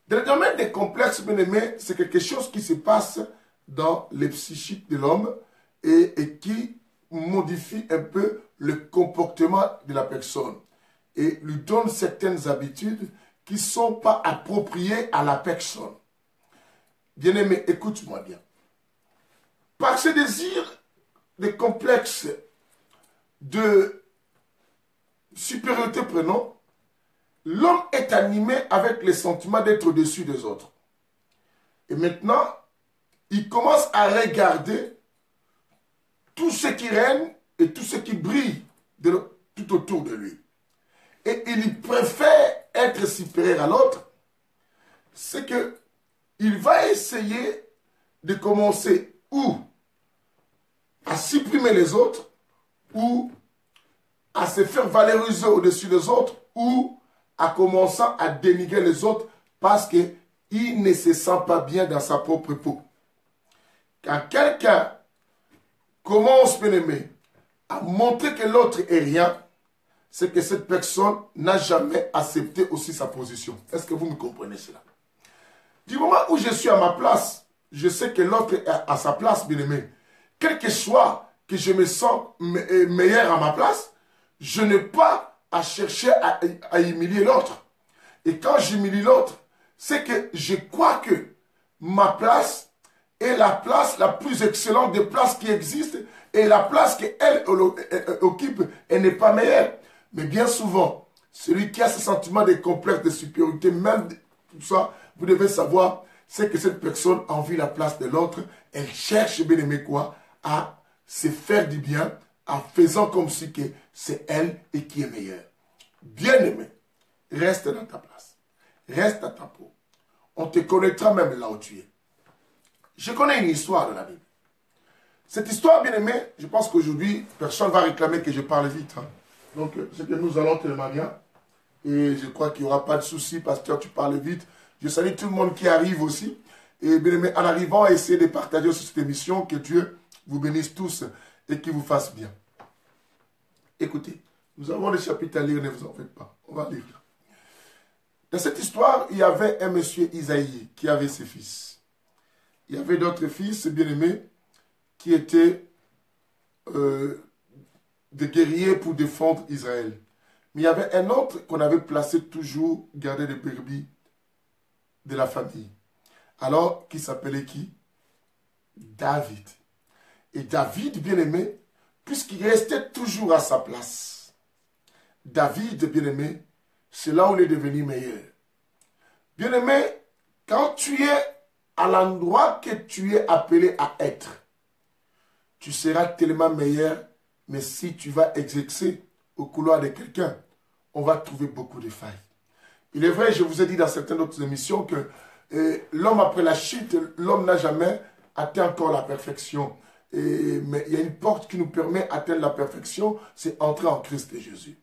Dans le domaine des complexes, bien aimé, c'est quelque chose qui se passe dans les psychiques de l'homme et qui modifie un peu le comportement de la personne et lui donne certaines habitudes qui ne sont pas appropriées à la personne. Bien-aimé, écoute-moi bien. Par ce désir de complexe de supériorité prenant, l'homme est animé avec le sentiment d'être au-dessus des autres. Et maintenant, il commence à regarder tout ce qui règne et tout ce qui brille tout autour de lui. Et il préfère être supérieur à l'autre. C'est qu'il va essayer de commencer ou à supprimer les autres, ou à se faire valoriser au-dessus des autres, ou à commencer à dénigrer les autres parce qu'il ne se sent pas bien dans sa propre peau. Quand quelqu'un commence, bien aimé, à montrer que l'autre est rien, c'est que cette personne n'a jamais accepté aussi sa position. Est-ce que vous me comprenez cela? Du moment où je suis à ma place, je sais que l'autre est à sa place, bien aimé. Quel que soit que je me sens meilleur à ma place, je n'ai pas à chercher à humilier l'autre. Et quand j'humilie l'autre, c'est que je crois que ma place est la place la plus excellente des places qui existent et la place qu'elle occupe, elle n'est pas meilleure. Mais bien souvent, celui qui a ce sentiment de complexe de supériorité, même tout ça, vous devez savoir, c'est que cette personne envie la place de l'autre, elle cherche, bien aimé quoi, à se faire du bien, en faisant comme si que c'est elle et qui est meilleure. Bien aimé, reste dans ta place, reste à ta peau. On te connaîtra même là où tu es. Je connais une histoire de la Bible. Cette histoire, bien aimé, je pense qu'aujourd'hui, personne ne va réclamer que je parle vite. Hein. Donc, c'est que nous allons tellement bien. Et je crois qu'il n'y aura pas de souci, pasteur, tu parles vite. Je salue tout le monde qui arrive aussi. Et bien aimé, en arrivant, essayez de partager sur cette émission, que Dieu vous bénisse tous et qu'il vous fasse bien. Écoutez, nous avons des chapitres à lire, ne vous en faites pas. On va lire. Dans cette histoire, il y avait un monsieur Isaïe qui avait ses fils. Il y avait d'autres fils, bien-aimés, qui étaient des guerriers pour défendre Israël. Mais il y avait un autre qu'on avait placé toujours garder les brebis de la famille. Alors, qui s'appelait qui? David. Et David, bien-aimé, puisqu'il restait toujours à sa place, David, bien-aimé, c'est là où il est devenu meilleur. Bien-aimé, quand tu es à l'endroit que tu es appelé à être, tu seras tellement meilleur, mais si tu vas exercer au couloir de quelqu'un, on va trouver beaucoup de failles. Il est vrai, je vous ai dit dans certaines autres émissions que l'homme après la chute, l'homme n'a jamais atteint encore la perfection. Mais il y a une porte qui nous permet d'atteindre la perfection, c'est entrer en Christ Jésus.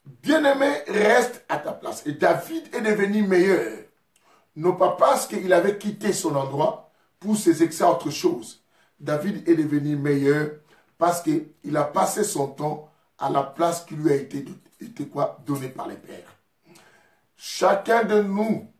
Bien-aimé, reste à ta place. Et David est devenu meilleur. Non pas parce qu'il avait quitté son endroit pour s'exercer à autre chose. David est devenu meilleur parce qu'il a passé son temps à la place qui lui a été donnée par les pères. Chacun de nous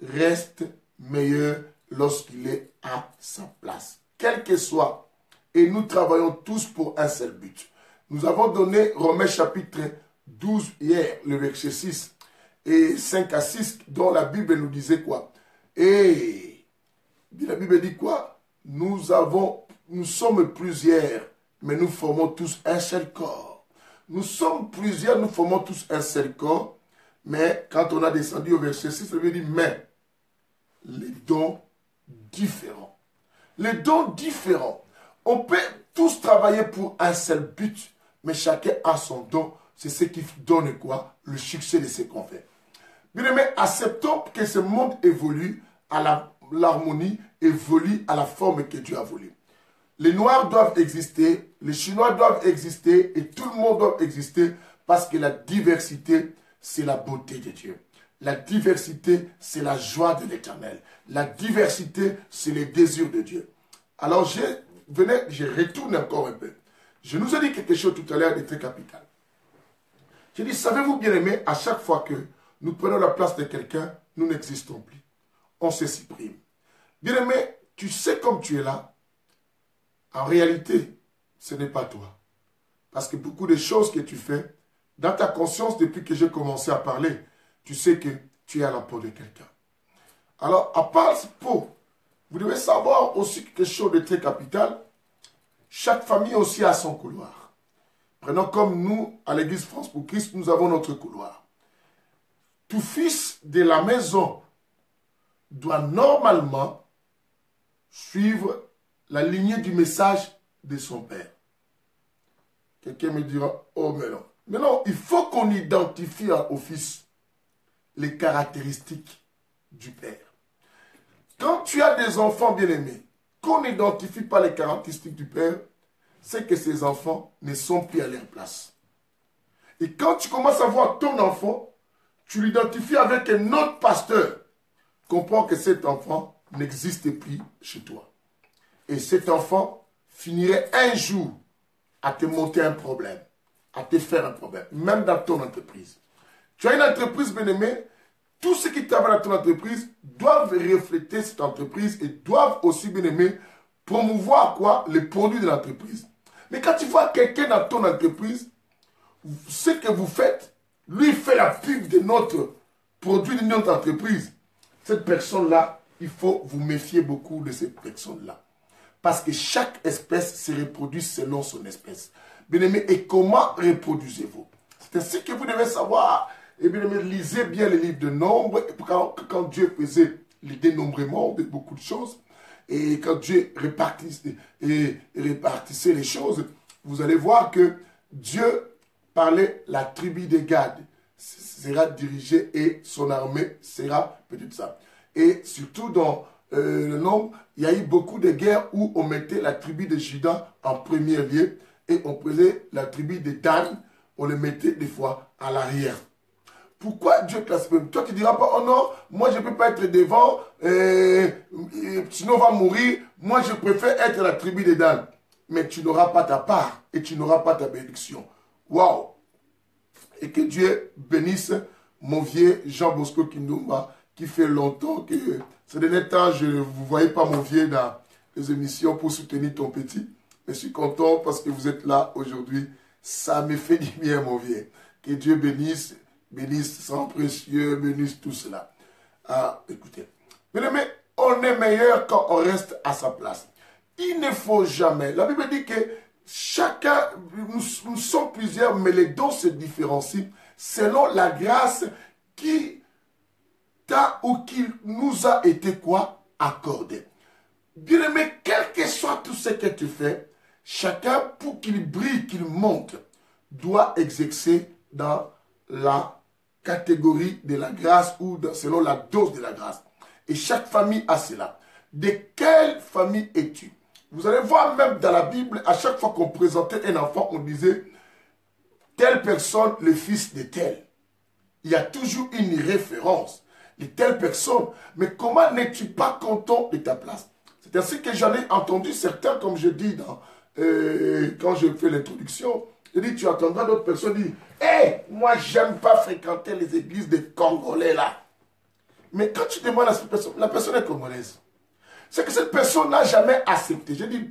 reste meilleur lorsqu'il est à sa place. Quel que soit. Et nous travaillons tous pour un seul but. Nous avons donné Romains chapitre 12 hier, le verset 6 et 5 à 6, dont la Bible nous disait quoi? Et la Bible dit quoi? Nous sommes plusieurs, mais nous formons tous un seul corps. Nous sommes plusieurs, nous formons tous un seul corps, mais quand on a descendu au verset 6, ça veut dire mais les dons différents. Les dons différents. On peut tous travailler pour un seul but, mais chacun a son don. C'est ce qui donne quoi? Le succès de ce qu'on fait. Bien aimé, acceptons que ce monde évolue à l'harmonie, évolue à la forme que Dieu a voulu. Les Noirs doivent exister, les Chinois doivent exister et tout le monde doit exister parce que la diversité, c'est la beauté de Dieu. La diversité, c'est la joie de l'Éternel. La diversité, c'est les désirs de Dieu. Alors, je retourne encore un peu. Je nous ai dit quelque chose tout à l'heure de très capital. J'ai dit, savez-vous bien aimé, à chaque fois que nous prenons la place de quelqu'un, nous n'existons plus. On se supprime. Bien aimé, tu sais comme tu es là. En réalité, ce n'est pas toi. Parce que beaucoup de choses que tu fais, dans ta conscience, depuis que j'ai commencé à parler, tu sais que tu es à la peau de quelqu'un. Alors, à part cette peau, vous devez savoir aussi quelque chose de très capital. Chaque famille aussi a son couloir. Prenons comme nous, à l'église France pour Christ, nous avons notre couloir. Tout fils de la maison doit normalement suivre la lignée du message de son père. Quelqu'un me dira, oh mais non. Mais non, il faut qu'on identifie au fils les caractéristiques du père. Quand tu as des enfants bien-aimés, qu'on n'identifie pas les caractéristiques du père, c'est que ces enfants ne sont plus à leur place. Et quand tu commences à voir ton enfant, tu l'identifies avec un autre pasteur, comprends que cet enfant n'existe plus chez toi. Et cet enfant finirait un jour à te monter un problème, à te faire un problème, même dans ton entreprise. Tu as une entreprise, bien-aimée, tous ceux qui travaillent dans ton entreprise doivent refléter cette entreprise et doivent aussi, bien-aimé, promouvoir quoi? Les produits de l'entreprise. Mais quand tu vois quelqu'un dans ton entreprise, ce que vous faites, lui fait la pub de notre produit de notre entreprise. cette personne-là, il faut vous méfier beaucoup de cette personne-là. Parce que chaque espèce se reproduit selon son espèce. Bien-aimé, et comment reproduisez-vous? C'est ainsi que vous devez savoir. Et bien-aimé, lisez bien les livres de Nombre. Quand Dieu faisait le dénombrement de beaucoup de choses, et quand Dieu répartissait les choses, vous allez voir que Dieu parlait, la tribu de Gad sera dirigée et son armée sera peut-être ça. Et surtout dans le Nombre, il y a eu beaucoup de guerres où on mettait la tribu de Juda en premier lieu et on prenait la tribu de Dan, on le mettait des fois à l'arrière. Pourquoi Dieu classifie? Toi, tu ne diras pas, oh non, moi je ne peux pas être devant, sinon on va mourir. Moi, je préfère être la tribu de Dan. Mais tu n'auras pas ta part et tu n'auras pas ta bénédiction. Waouh! Et que Dieu bénisse mon vieux Jean Bosco Kindoumba, qui fait longtemps que, ces derniers temps, je ne vous voyais pas mon vieux dans les émissions pour soutenir ton petit. Mais je suis content parce que vous êtes là aujourd'hui. Ça me fait du bien, mon vieux. Que Dieu bénisse sans précieux, bénisse tout cela. Ah, écoutez. Mais on est meilleur quand on reste à sa place. Il ne faut jamais. La Bible dit que chacun, nous sommes plusieurs, mais les dons se différencient selon la grâce qui t'a ou qui nous a été quoi? Accordée. Bien-aimé, quel que soit tout ce que tu fais, chacun, pour qu'il brille, qu'il monte, doit exercer dans la catégorie de la grâce ou selon la dose de la grâce. Et chaque famille a cela. De quelle famille es-tu? Vous allez voir même dans la Bible, à chaque fois qu'on présentait un enfant, on disait telle personne, le fils de tel. Il y a toujours une référence de telle personne. Mais comment n'es-tu pas content de ta place? C'est ainsi que j'en ai entendu certains, comme je dis quand je fais l'introduction. Je dis, tu entendras d'autres personnes dire, hé, moi, j'aime pas fréquenter les églises des Congolais là. Mais quand tu demandes à cette personne, la personne est congolaise. C'est que cette personne n'a jamais accepté. Je dis,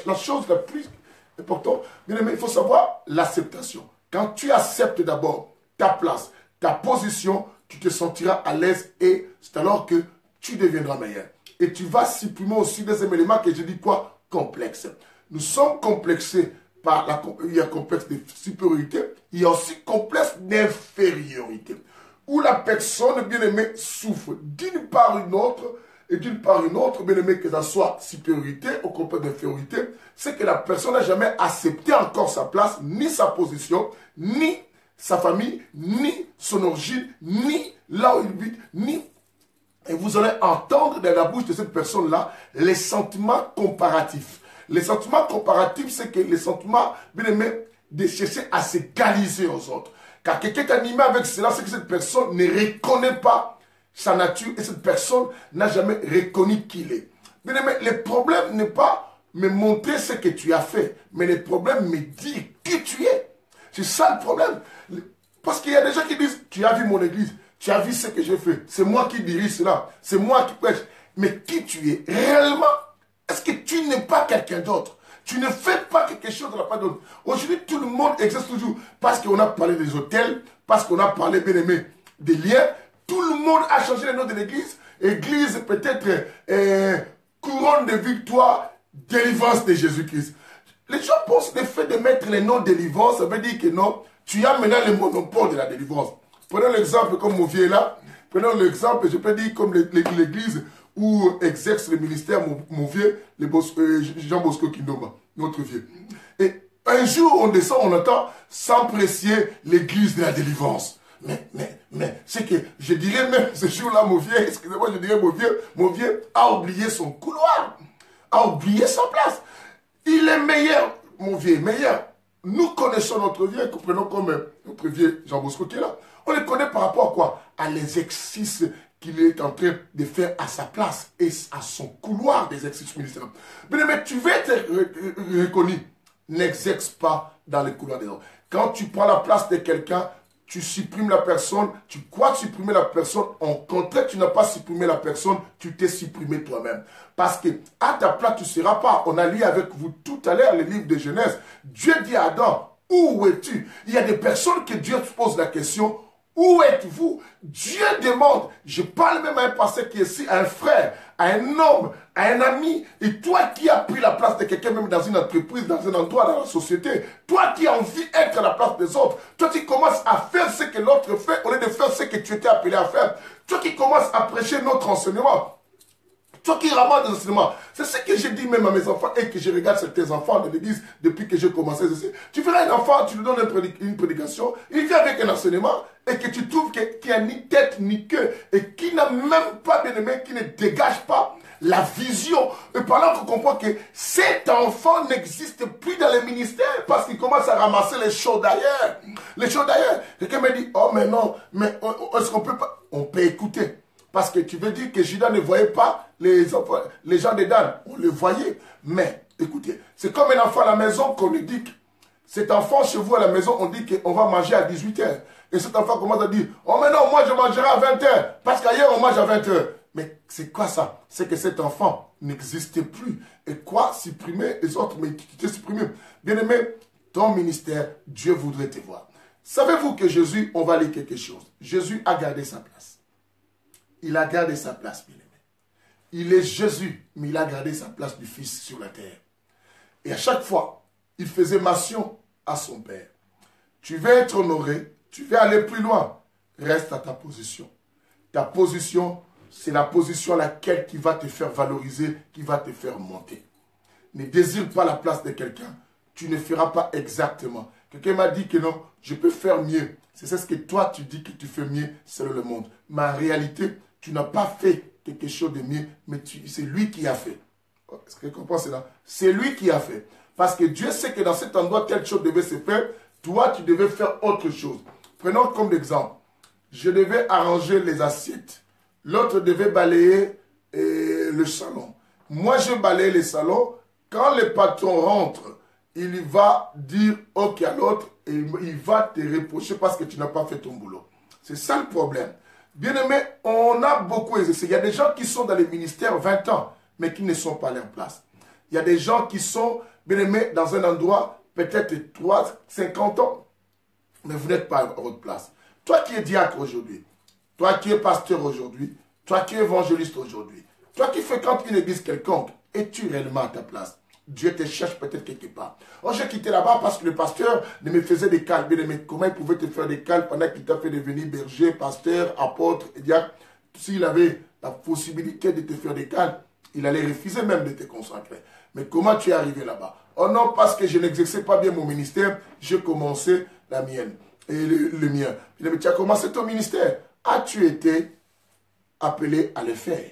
la chose la plus importante, bien aimé, il faut savoir l'acceptation. Quand tu acceptes d'abord ta place, ta position, tu te sentiras à l'aise et c'est alors que tu deviendras meilleur. Et tu vas supprimer aussi des éléments que je dis quoi? Complexes. Nous sommes complexés par il y a complexe de supériorité, il y a aussi complexe d'infériorité. Où la personne, bien aimée, souffre d'une part une autre, et d'une part une autre, bien aimé, que ça soit supériorité ou complexe d'infériorité, c'est que la personne n'a jamais accepté encore sa place, ni sa position, ni sa famille, ni son origine, ni là où il vit, ni... Et vous allez entendre dans la bouche de cette personne-là les sentiments comparatifs. Les sentiments comparatifs, c'est que les sentiments, bien aimé, de chercher à s'égaliser aux autres. Car quelqu'un qui est animé avec cela, c'est que cette personne ne reconnaît pas sa nature et cette personne n'a jamais reconnu qui il est. Bien aimé, le problème n'est pas me montrer ce que tu as fait, mais le problème me dire qui tu es. C'est ça le problème. Parce qu'il y a des gens qui disent, tu as vu mon église, tu as vu ce que j'ai fait, c'est moi qui dirige cela, c'est moi qui prêche. Mais qui tu es réellement? Est-ce que tu n'es pas quelqu'un d'autre? Tu ne fais pas quelque chose de la part d'autre. Aujourd'hui, tout le monde existe toujours. Parce qu'on a parlé des hôtels, parce qu'on a parlé, bien aimé, des liens. Tout le monde a changé le nom de l'église. Église peut-être couronne de victoire, délivrance de Jésus-Christ. Les gens pensent le fait de mettre le nom délivrance, ça veut dire que non, tu as maintenant le monopole de la délivrance. Prenons l'exemple comme mon vieux là. Prenons l'exemple, je peux dire comme l'église où exerce le ministère mon vieux, Jean Bosco Kindoumba, notre vieux. Et un jour, on descend, on entend sans précier l'église de la délivrance. Mais c'est que je dirais même ce jour-là, mon vieux, excusez-moi, je dirais mon vieux a oublié son couloir, a oublié sa place. Il est meilleur, mon vieux, meilleur. Nous connaissons notre vieux, comprenons comme notre vieux Jean Bosco qui est là. On le connaît par rapport à quoi? À l'exercice qu'il est en train de faire à sa place et à son couloir d'exercice ministériel. Mais tu veux être reconnu, n'exerce pas dans le couloir des autres. Quand tu prends la place de quelqu'un, tu supprimes la personne, tu crois supprimer la personne, en contraire, tu n'as pas supprimé la personne, tu t'es supprimé toi-même. Parce que à ta place, tu ne seras pas. On a lu avec vous tout à l'heure le livre de Genèse. Dieu dit à Adam, où es-tu? Il y a des personnes que Dieu se pose la question, Où êtes-vous? Dieu demande, je parle même à un pasteur qui est ici, à un frère, à un homme, à un ami, et toi qui as pris la place de quelqu'un, même dans une entreprise, dans un endroit, dans la société, toi qui as envie d'être à la place des autres, toi qui commences à faire ce que l'autre fait, au lieu de faire ce que tu étais appelé à faire, toi qui commences à prêcher notre enseignement, toi qui ramasses des enseignements, c'est ce que j'ai dit même à mes enfants et que je regarde certains enfants de l'église depuis que j'ai commencé ceci. Tu verras un enfant, tu lui donnes une prédication, il vient avec un enseignement et que tu trouves qu'il n'y a ni tête ni queue et qui n'a même pas bien aimé, qui ne dégage pas la vision. Et par là, on comprend que cet enfant n'existe plus dans les ministères parce qu'il commence à ramasser les choses d'ailleurs. Les choses d'ailleurs. Quelqu'un me dit, oh mais non, mais est-ce qu'on peut pas? On peut écouter. Parce que tu veux dire que Judas ne voyait pas les gens de Dan. On les voyait. Mais, écoutez, c'est comme un enfant à la maison qu'on lui dit que cet enfant chez vous à la maison, on dit qu'on va manger à 18h. Et cet enfant commence à dire, oh mais non, moi je mangerai à 20h. Parce qu'ailleurs on mange à 20h. Mais c'est quoi ça? C'est que cet enfant n'existait plus. Et quoi? Supprimer les autres, mais tu t'es supprimé. Bien aimé, ton ministère, Dieu voudrait te voir. Savez-vous que Jésus, on va lire quelque chose. Jésus a gardé sa place. Il a gardé sa place, bien aimé. Il est Jésus, mais il a gardé sa place du Fils sur la terre. Et à chaque fois, il faisait mention à son Père. Tu veux être honoré, tu veux aller plus loin, reste à ta position. Ta position, c'est la position à laquelle qui va te faire valoriser, qui va te faire monter. Ne désire pas la place de quelqu'un, tu ne feras pas exactement. Quelqu'un m'a dit que non, je peux faire mieux. C'est ce que toi tu dis que tu fais mieux selon le monde. Mais en réalité, tu n'as pas fait quelque chose de mieux, mais c'est lui qui a fait. Est-ce que tu comprends cela? C'est lui qui a fait. Parce que Dieu sait que dans cet endroit, telle chose devait se faire. Toi, tu devais faire autre chose. Prenons comme exemple. Je devais arranger les assiettes. L'autre devait balayer le salon. Moi, je balaye le salon. Quand le patron rentre, il va dire OK à l'autre et il va te reprocher parce que tu n'as pas fait ton boulot. C'est ça le problème. Bien aimé, on a beaucoup exercé. Il y a des gens qui sont dans les ministères 20 ans, mais qui ne sont pas à leur place. Il y a des gens qui sont, bien aimés, dans un endroit, peut-être 3, 50 ans, mais vous n'êtes pas à votre place. Toi qui es diacre aujourd'hui, toi qui es pasteur aujourd'hui, toi qui es évangéliste aujourd'hui, toi qui fréquentes une église quelconque, es-tu réellement à ta place? Dieu te cherche peut-être quelque part. Oh, j'ai quitté là-bas parce que le pasteur ne me faisait des cales. Mais comment il pouvait te faire des cales pendant qu'il t'a fait devenir berger, pasteur, apôtre, et diacre? S'il avait la possibilité de te faire des cales, il allait refuser même de te consacrer. Mais comment tu es arrivé là-bas? Oh non, parce que je n'exerçais pas bien mon ministère, j'ai commencé la mienne. Et le mien. Mais tu as commencé ton ministère. As-tu été appelé à le faire?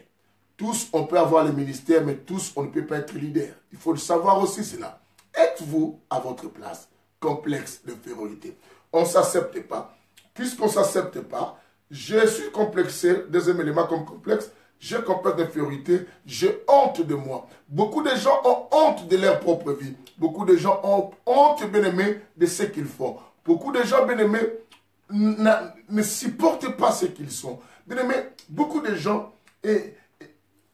Tous, on peut avoir le ministère, mais tous, on ne peut pas être leader. Il faut le savoir aussi, cela. Êtes-vous à votre place? Complexe d'infériorité. On ne s'accepte pas. Puisqu'on ne s'accepte pas, je suis complexé, deuxième élément comme complexe, j'ai complexe d'infériorité, j'ai honte de moi. Beaucoup de gens ont honte de leur propre vie. Beaucoup de gens ont honte, bien aimé, de ce qu'ils font. Beaucoup de gens, bien aimés, ne supportent pas ce qu'ils sont. Bien aimé, beaucoup de gens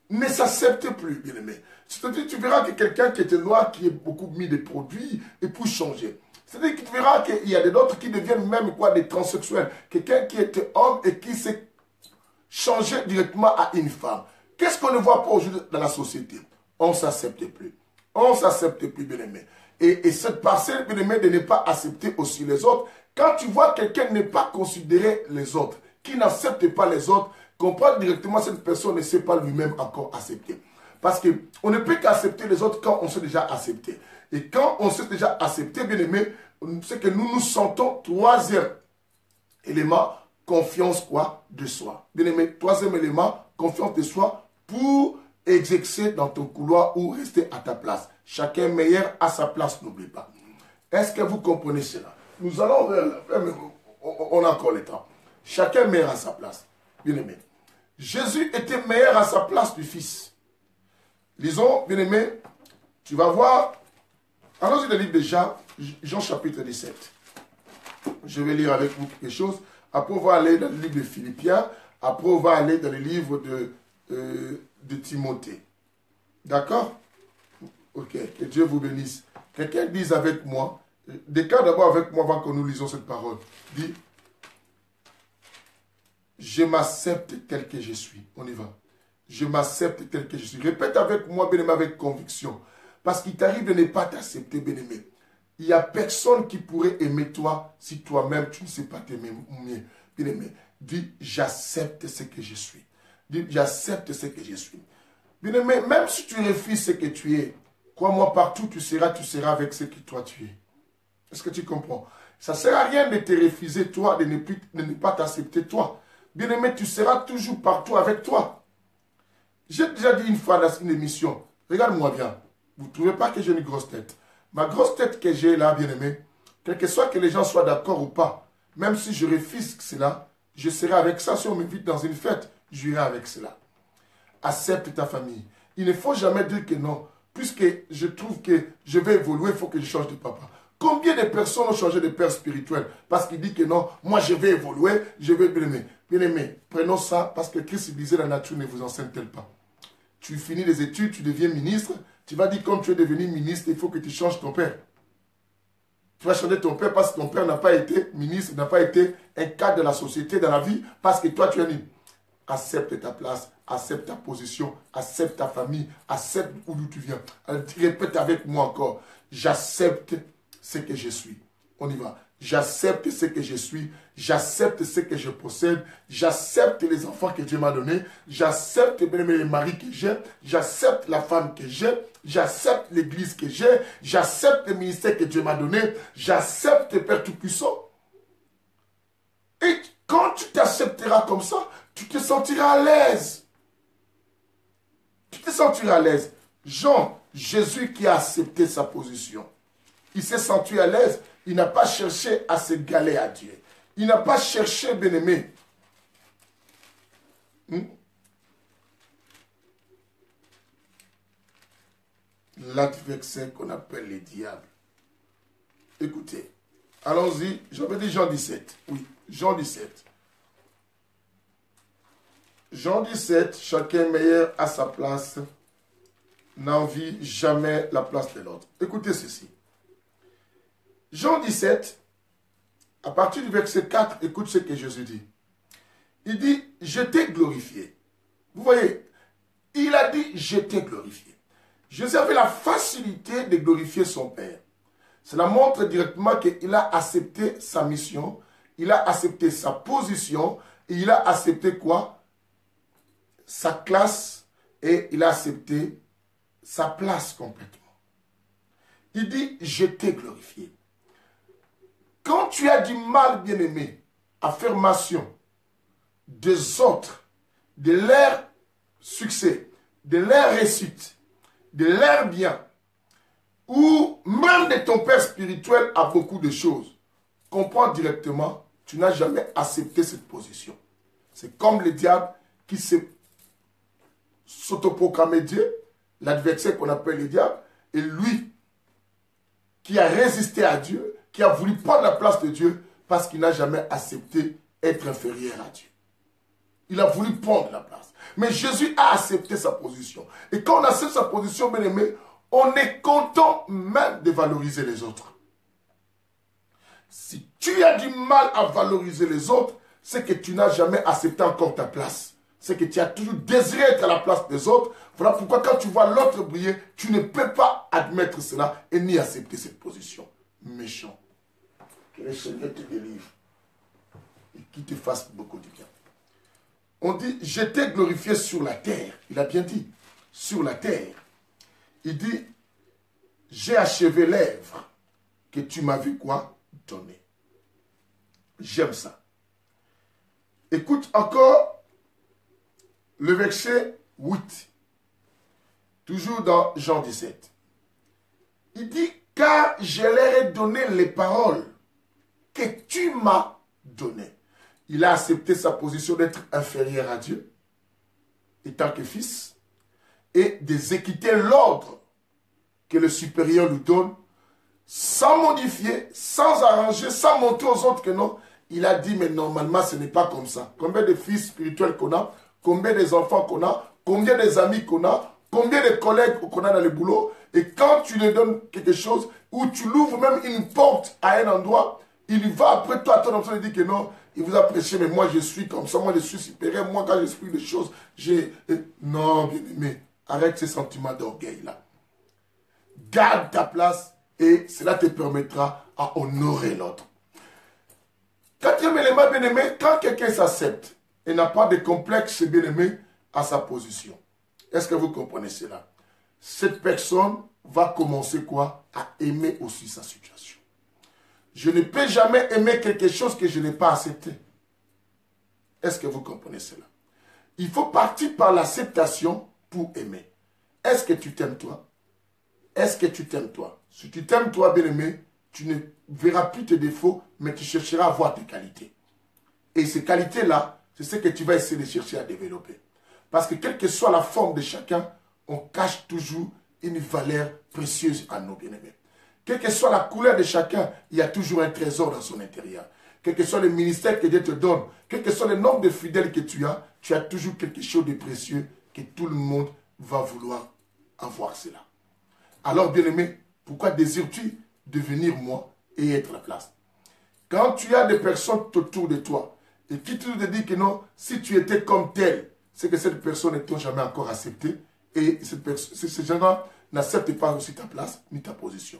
ne s'acceptent plus, bien aimé. C'est-à-dire, tu verras que quelqu'un qui était noir, qui est beaucoup mis de produits, et pour changer. C'est-à-dire que tu verras qu'il y a d'autres qui deviennent même quoi, des transsexuels. Quelqu'un qui était homme et qui s'est changé directement à une femme. Qu'est-ce qu'on ne voit pas aujourd'hui dans la société? On ne s'accepte plus. On ne s'accepte plus, bien aimé. Et cette parcelle, bien aimé, de ne pas accepter aussi les autres. Quand tu vois quelqu'un ne pas considérer les autres, qui n'accepte pas les autres, comprendre directement cette personne ne sait pas lui-même encore accepter. Parce qu'on ne peut qu'accepter les autres quand on s'est déjà accepté. Et quand on s'est déjà accepté, bien aimé, c'est que nous nous sentons, troisième élément, confiance quoi? De soi. Bien aimé, troisième élément, confiance de soi pour exercer dans ton couloir ou rester à ta place. Chacun meilleur à sa place, n'oublie pas. Est-ce que vous comprenez cela? Nous allons vers la fin, mais on a encore le temps. Chacun meilleur à sa place. Bien aimé. Jésus était meilleur à sa place du Fils. Lisons, bien aimé, tu vas voir, allons-y dans le livre de Jean, Jean chapitre 17. Je vais lire avec vous quelque chose. Après, on va aller dans le livre de Philippiens. Après, on va aller dans le livre de Timothée. D'accord? Ok, que Dieu vous bénisse. Quelqu'un dise avec moi, déclare d'abord avec moi avant que nous lisons cette parole. Dis, Je m'accepte tel que je suis. On y va. Je m'accepte tel que je suis. Répète avec moi, bien-aimé, avec conviction. Parce qu'il t'arrive de ne pas t'accepter, bien-aimé. Il n'y a personne qui pourrait aimer toi si toi-même tu ne sais pas t'aimer mieux. Bien-aimé, dis, j'accepte ce que je suis. Dis, j'accepte ce que je suis. Bien-aimé, même si tu refuses ce que tu es, crois-moi, partout tu seras avec ce que toi tu es. Est-ce que tu comprends? Ça ne sert à rien de te refuser toi, de ne pas t'accepter toi. Bien-aimé, tu seras toujours partout avec toi. J'ai déjà dit une fois dans une émission, regarde-moi bien, vous ne trouvez pas que j'ai une grosse tête? Ma grosse tête que j'ai là, bien-aimé, quel que soit que les gens soient d'accord ou pas, même si je refuse cela, je serai avec ça. Si on m'invite dans une fête, j'irai avec cela. Accepte ta famille. Il ne faut jamais dire que non. Puisque je trouve que je vais évoluer, il faut que je change de papa. Combien de personnes ont changé de père spirituel parce qu'il dit que non, moi je vais évoluer, je vais bien-aimé. Bien-aimé, prenons ça parce que Christ disait la nature ne vous enseigne-t-elle pas. Tu finis les études, tu deviens ministre, tu vas dire comme tu es devenu ministre, il faut que tu changes ton père. Tu vas changer ton père parce que ton père n'a pas été ministre, n'a pas été un cadre de la société, dans la vie, parce que toi tu es libre. Accepte ta place, accepte ta position, accepte ta famille, accepte d'où tu viens. Répète avec moi encore, j'accepte ce que je suis. On y va. J'accepte ce que je suis, j'accepte ce que je possède, j'accepte les enfants que Dieu m'a donnés, j'accepte les maris que j'ai, j'accepte la femme que j'ai, j'accepte l'église que j'ai, j'accepte le ministère que Dieu m'a donné, j'accepte le Père Tout-Puissant. Et quand tu t'accepteras comme ça, tu te sentiras à l'aise. Tu te sentiras à l'aise. Jean, Jésus qui a accepté sa position, il s'est senti à l'aise. Il n'a pas cherché à s'égaler à Dieu. Il n'a pas cherché, bien-aimé. L'adversaire qu'on appelle le diable. Écoutez, allons-y. J'avais dit Jean 17. Oui, Jean 17. Jean 17, chacun meilleur à sa place, n'envie jamais la place de l'autre. Écoutez ceci. Jean 17, à partir du verset 4, écoute ce que Jésus dit. Il dit, je t'ai glorifié. Vous voyez, il a dit, je t'ai glorifié. Jésus avait la facilité de glorifier son Père. Cela montre directement qu'il a accepté sa mission, il a accepté sa position, et il a accepté quoi? Sa classe, et il a accepté sa place complètement. Il dit, je t'ai glorifié. Quand tu as du mal, bien-aimé, affirmation des autres, de leur succès, de leur réussite, de leur bien, ou même de ton père spirituel à beaucoup de choses, comprends directement, tu n'as jamais accepté cette position. C'est comme le diable qui s'autoproclamait Dieu, l'adversaire qu'on appelle le diable, et lui qui a résisté à Dieu, qui a voulu prendre la place de Dieu parce qu'il n'a jamais accepté être inférieur à Dieu. Il a voulu prendre la place. Mais Jésus a accepté sa position. Et quand on accepte sa position, bien aimé, on est content même de valoriser les autres. Si tu as du mal à valoriser les autres, c'est que tu n'as jamais accepté encore ta place. C'est que tu as toujours désiré être à la place des autres. Voilà pourquoi quand tu vois l'autre briller, tu ne peux pas admettre cela et ni accepter cette position. Méchant. Que le Seigneur te délivre et qu'il te fasse beaucoup de bien. On dit, je t'ai glorifié sur la terre. Il a bien dit, sur la terre. Il dit, j'ai achevé l'œuvre que tu m'avais quoi? Donné. J'aime ça. Écoute encore le verset 8. Toujours dans Jean 17. Il dit, car je leur ai donné les paroles que tu m'as données. Il a accepté sa position d'être inférieur à Dieu, étant que fils, et d'exécuter l'ordre que le supérieur lui donne, sans modifier, sans arranger, sans montrer aux autres que non. Il a dit, mais normalement, ce n'est pas comme ça. Combien de fils spirituels qu'on a, combien des enfants qu'on a, combien des amis qu'on a, combien de collègues qu'on a dans le boulot, et quand tu lui donnes quelque chose, ou tu l'ouvres même une porte à un endroit, il va après toi, ton enfant, il dit que non, il vous a prêché, mais moi je suis comme ça, moi je suis supérieur, moi quand j'explique des choses, j'ai... Non, bien-aimé, arrête ces sentiments d'orgueil-là. Garde ta place et cela te permettra à honorer l'autre. Quatrième élément, bien-aimé, quand quelqu'un s'accepte et n'a pas de complexe, bien-aimé, à sa position. Est-ce que vous comprenez cela? Cette personne va commencer quoi? À aimer aussi sa situation. Je ne peux jamais aimer quelque chose que je n'ai pas accepté. Est-ce que vous comprenez cela? Il faut partir par l'acceptation pour aimer. Est-ce que tu t'aimes toi? Est-ce que tu t'aimes toi? Si tu t'aimes toi, bien-aimé, tu ne verras plus tes défauts, mais tu chercheras à voir tes qualités. Et ces qualités-là, c'est ce que tu vas essayer de chercher à développer. Parce que quelle que soit la forme de chacun, on cache toujours une valeur précieuse à nos bien-aimés. Quelle que soit la couleur de chacun, il y a toujours un trésor dans son intérieur. Quel que soit le ministère que Dieu te donne, quel que soit le nombre de fidèles que tu as toujours quelque chose de précieux que tout le monde va vouloir avoir cela. Alors, bien-aimé, pourquoi désires-tu devenir moi et être la place? Quand tu as des personnes autour de toi et qui te disent que non, si tu étais comme tel, c'est que cette personne ne t'a jamais encore accepté et ces gens-là n'acceptent pas aussi ta place ni ta position.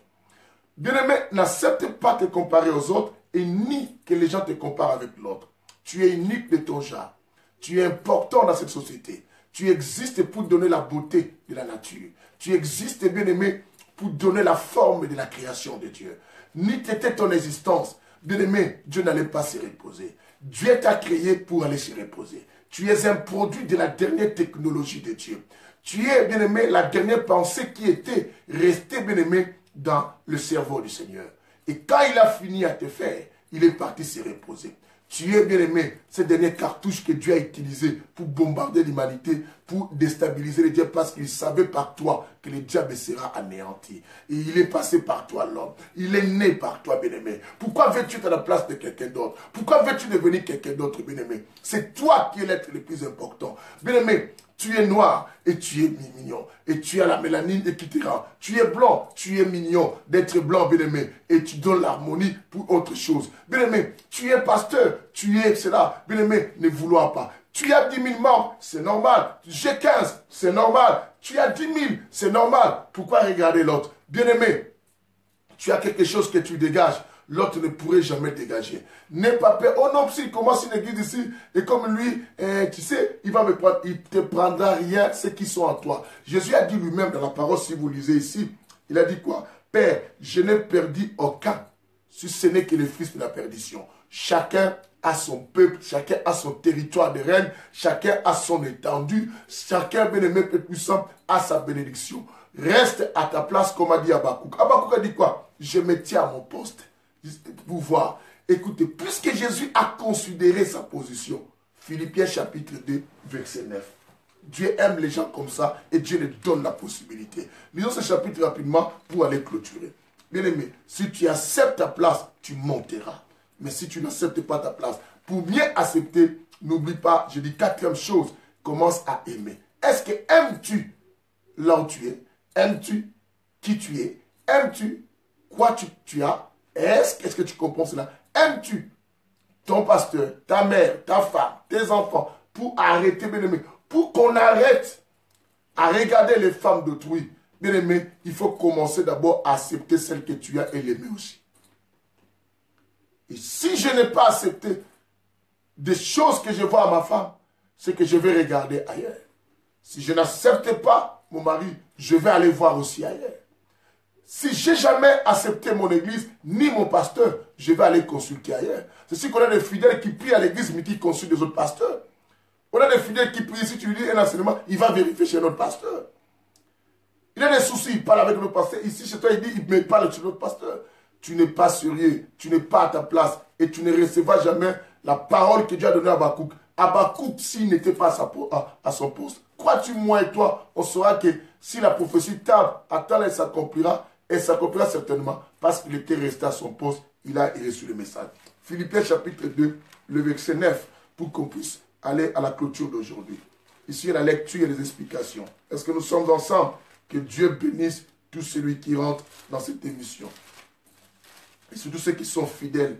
Bien-aimé, n'accepte pas de te comparer aux autres et ni que les gens te comparent avec l'autre. Tu es unique de ton genre. Tu es important dans cette société. Tu existes pour donner la beauté de la nature. Tu existes, bien-aimé, pour donner la forme de la création de Dieu. Ni t'était ton existence. Bien-aimé, Dieu n'allait pas se reposer. Dieu t'a créé pour aller se reposer. Tu es un produit de la dernière technologie de Dieu. Tu es, bien-aimé, la dernière pensée qui était restée, bien-aimé, dans le cerveau du Seigneur. Et quand il a fini à te faire, il est parti se reposer. Tu es, bien-aimé, cette dernière cartouche que Dieu a utilisée pour bombarder l'humanité, pour déstabiliser les diables, parce qu'il savait par toi que le diable sera anéanti. Et il est passé par toi, l'homme. Il est né par toi, bien-aimé. Pourquoi veux-tu être à la place de quelqu'un d'autre? Pourquoi veux-tu devenir quelqu'un d'autre, bien-aimé? C'est toi qui es l'être le plus important. Bien-aimé, tu es noir et tu es mignon. Et tu as la mélanine, etc. Tu es blanc, tu es mignon d'être blanc, bien-aimé. Et tu donnes l'harmonie pour autre chose. Bien-aimé, tu es pasteur, tu es cela. Bien-aimé, ne vouloir pas. Tu as 10 000 membres, c'est normal. J'ai 15, c'est normal. Tu as 10 000, c'est normal. Pourquoi regarder l'autre? Bien-aimé, tu as quelque chose que tu dégages. L'autre ne pourrait jamais dégager. N'aie pas peur. Oh non, s'il commence une église ici, et comme lui, tu sais, il va me prendre, il ne te prendra rien, ceux qui sont en toi. Jésus a dit lui-même dans la parole, si vous lisez ici, il a dit quoi? Père, je n'ai perdu aucun, si ce n'est que le fils de la perdition. Chacun a son peuple, chacun a son territoire de règne, chacun a son étendue, chacun, bien-aimé, Père puissant, a sa bénédiction. Reste à ta place, comme a dit Habakkuk. Habakkuk a dit quoi? Je me tiens à mon poste. Pouvoir. Écoutez, puisque Jésus a considéré sa position, Philippiens chapitre 2, verset 9. Dieu aime les gens comme ça et Dieu leur donne la possibilité. Lisons ce chapitre rapidement pour aller clôturer. Bien-aimé, si tu acceptes ta place, tu monteras. Mais si tu n'acceptes pas ta place, pour bien accepter, n'oublie pas, je dis quatrième chose, commence à aimer. Est-ce que aimes-tu là où tu es? Aimes-tu qui tu es? Aimes-tu quoi tu as? Est-ce que tu comprends cela? Aimes-tu ton pasteur, ta mère, ta femme, tes enfants, pour arrêter, bien-aimé, pour qu'on arrête à regarder les femmes d'autrui? Bien-aimé, il faut commencer d'abord à accepter celle que tu as et l'aimer aussi. Et si je n'ai pas accepté des choses que je vois à ma femme, c'est que je vais regarder ailleurs. Si je n'accepte pas mon mari, je vais aller voir aussi ailleurs. Si je n'ai jamais accepté mon église, ni mon pasteur, je vais aller consulter ailleurs. C'est sûr qu'on a des fidèles qui prient à l'église, mais qui consultent des autres pasteurs. On a des fidèles qui prient, si tu lui dis un enseignement, il va vérifier chez notre pasteur. Il a des soucis, il parle avec notre pasteur. Ici, chez toi, il dit, il parle chez notre pasteur. Tu n'es pas sérieux, tu n'es pas à ta place et tu ne recevras jamais la parole que Dieu a donnée à Habakkuk. Habakkuk, s'il n'était pas à son poste, crois-tu, moi et toi, on saura que si la prophétie tarde, attends, elle s'accomplira certainement parce qu'il était resté à son poste, il a reçu le message. Philippiens chapitre 2, le verset 9, pour qu'on puisse aller à la clôture d'aujourd'hui. Ici, la lecture et les explications. Est-ce que nous sommes ensemble? Que Dieu bénisse tout celui qui rentre dans cette émission. Et surtout ceux qui sont fidèles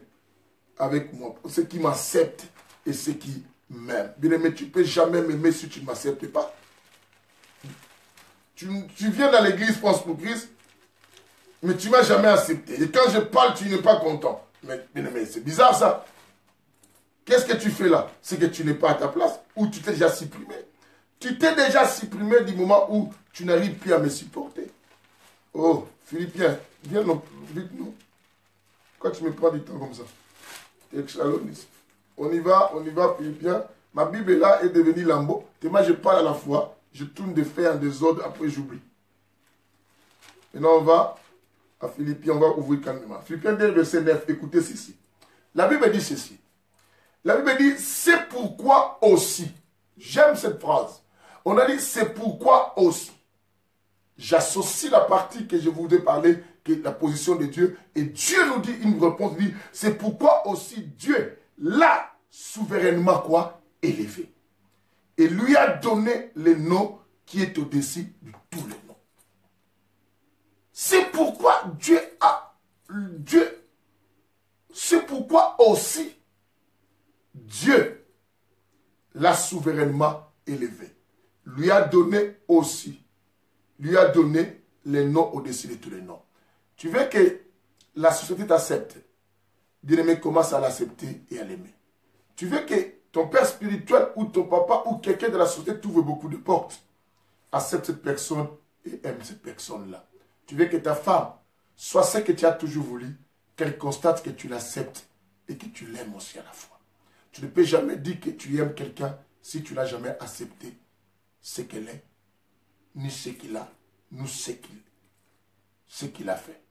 avec moi, ceux qui m'acceptent et ceux qui m'aiment. Bien-aimé, tu ne peux jamais m'aimer si tu ne m'acceptes pas. Tu viens dans l'église France pour Christ, mais tu ne m'as jamais accepté. Et quand je parle, tu n'es pas content. Mais bien-aimé, c'est bizarre ça. Qu'est-ce que tu fais là? C'est que tu n'es pas à ta place ou tu t'es déjà supprimé. Tu t'es déjà supprimé du moment où tu n'arrives plus à me supporter. Oh, Philippiens, viens vite nous. Pourquoi tu me prends du temps comme ça? Tu es chaloniste. On y va, Philippiens. Ma Bible là est devenue lambeau. Tellement je parle à la fois, je tourne de fait en désordre, après j'oublie. Maintenant on va à Philippiens, on va ouvrir calmement. Philippiens 2, verset 9, écoutez ceci. La Bible dit ceci. La Bible dit, c'est pourquoi aussi. J'aime cette phrase. On a dit, c'est pourquoi aussi. J'associe la partie que je voudrais parler, qui est la position de Dieu. Et Dieu nous dit une réponse, dit, c'est pourquoi aussi Dieu l'a souverainement quoi? Élevé. Et lui a donné le nom qui est au-dessus de tous les noms. C'est pourquoi c'est pourquoi aussi Dieu l'a souverainement élevé. Lui a donné les noms au-dessus de tous les noms. Tu veux que la société t'accepte. Bien-aimé, commence à l'accepter et à l'aimer. Tu veux que ton père spirituel ou ton papa ou quelqu'un de la société t'ouvre beaucoup de portes. Accepte cette personne et aime cette personne-là. Tu veux que ta femme soit ce que tu as toujours voulu, qu'elle constate que tu l'acceptes et que tu l'aimes aussi à la fois. Tu ne peux jamais dire que tu aimes quelqu'un si tu n'as jamais accepté ce qu'elle est, ni ce qu'il a, ni ce qu'il a fait.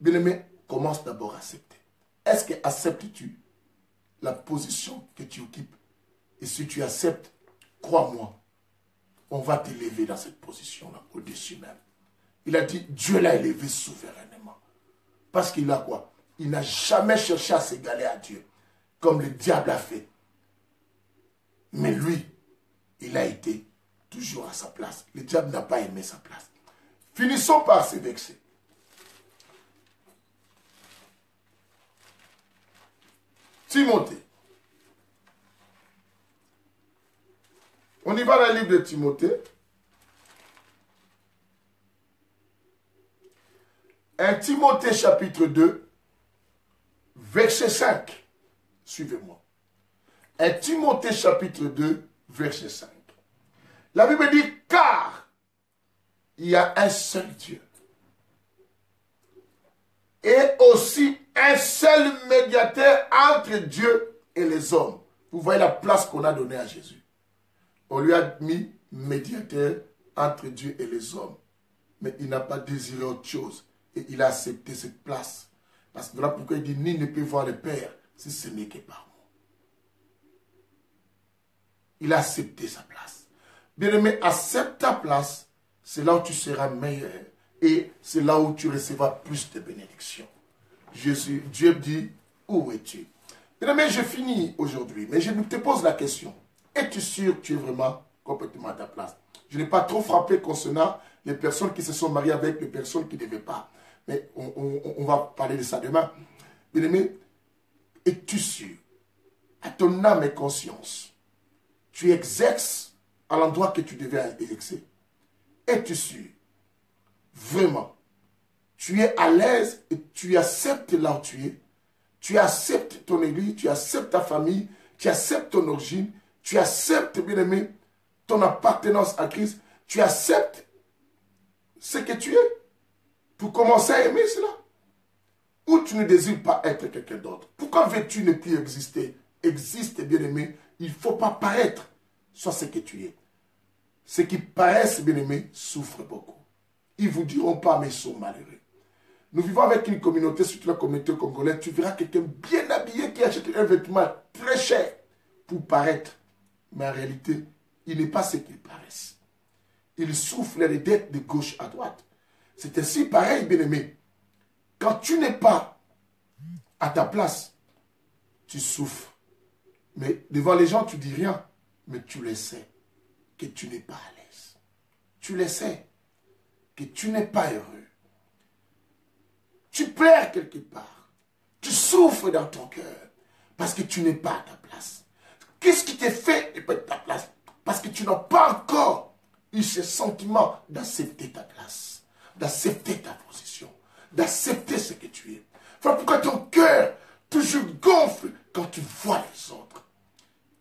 Bien-aimé, commence d'abord à accepter. Est-ce que acceptes-tu la position que tu occupes? Et si tu acceptes, crois-moi, on va t'élever dans cette position-là, au-dessus même. Il a dit, Dieu l'a élevé souverainement. Parce qu'il a quoi? Il n'a jamais cherché à s'égaler à Dieu, comme le diable a fait. Mais lui, il a été toujours à sa place. Le diable n'a pas aimé sa place. Finissons par ces versets. Timothée. On y va dans le livre de Timothée. 1 Timothée chapitre 2, verset 5. Suivez-moi. 1 Timothée chapitre 2, verset 5. La Bible dit, car il y a un seul Dieu. Et aussi un seul médiateur entre Dieu et les hommes. Vous voyez la place qu'on a donnée à Jésus. On lui a mis médiateur entre Dieu et les hommes. Mais il n'a pas désiré autre chose. Et il a accepté cette place. Parce que voilà pourquoi il dit, ni ne peut voir le Père si ce n'est que par moi. Il a accepté sa place. Bien-aimé, accepte ta place. C'est là où tu seras meilleur. Et c'est là où tu recevras plus de bénédictions. Dieu dit, où es-tu? Bien-aimé, je finis aujourd'hui. Mais je te pose la question. Es-tu sûr que tu es vraiment complètement à ta place? Je n'ai pas trop frappé concernant les personnes qui se sont mariées avec les personnes qui ne devaient pas. Mais on va parler de ça demain. Bien-aimé, es-tu sûr, à ton âme et conscience, tu exerces à l'endroit que tu devais exercer? Es-tu sûr, vraiment, tu es à l'aise et tu acceptes là où tu es? Tu acceptes ton église, tu acceptes ta famille, tu acceptes ton origine, tu acceptes, bien-aimé, ton appartenance à Christ, tu acceptes ce que tu es pour commencer à aimer cela. Ou tu ne désires pas être quelqu'un d'autre. Pourquoi veux-tu ne plus exister? Existe, bien-aimé, il ne faut pas paraître. Sois ce que tu es. Ceux qui paraissent, bien-aimé, souffrent beaucoup. Ils ne vous diront pas, mais ils sont malheureux. Nous vivons avec une communauté, surtout la communauté congolaise. Tu verras quelqu'un bien habillé qui achète un vêtement très cher pour paraître. Mais en réalité, il n'est pas ce qu'il paraissent. Il souffle les dettes de gauche à droite. C'est ainsi pareil, bien-aimé. Quand tu n'es pas à ta place, tu souffres. Mais devant les gens, tu dis rien. Mais tu le sais que tu n'es pas à l'aise. Tu le sais que tu n'es pas heureux. Tu pleures quelque part. Tu souffres dans ton cœur. Parce que tu n'es pas à ta place. Qu'est-ce qui t'est fait de pas être à ta place? Parce que tu n'as pas encore eu ce sentiment d'accepter ta place, d'accepter ta position, d'accepter ce que tu es. Enfin, pourquoi ton cœur toujours gonfle quand tu vois les autres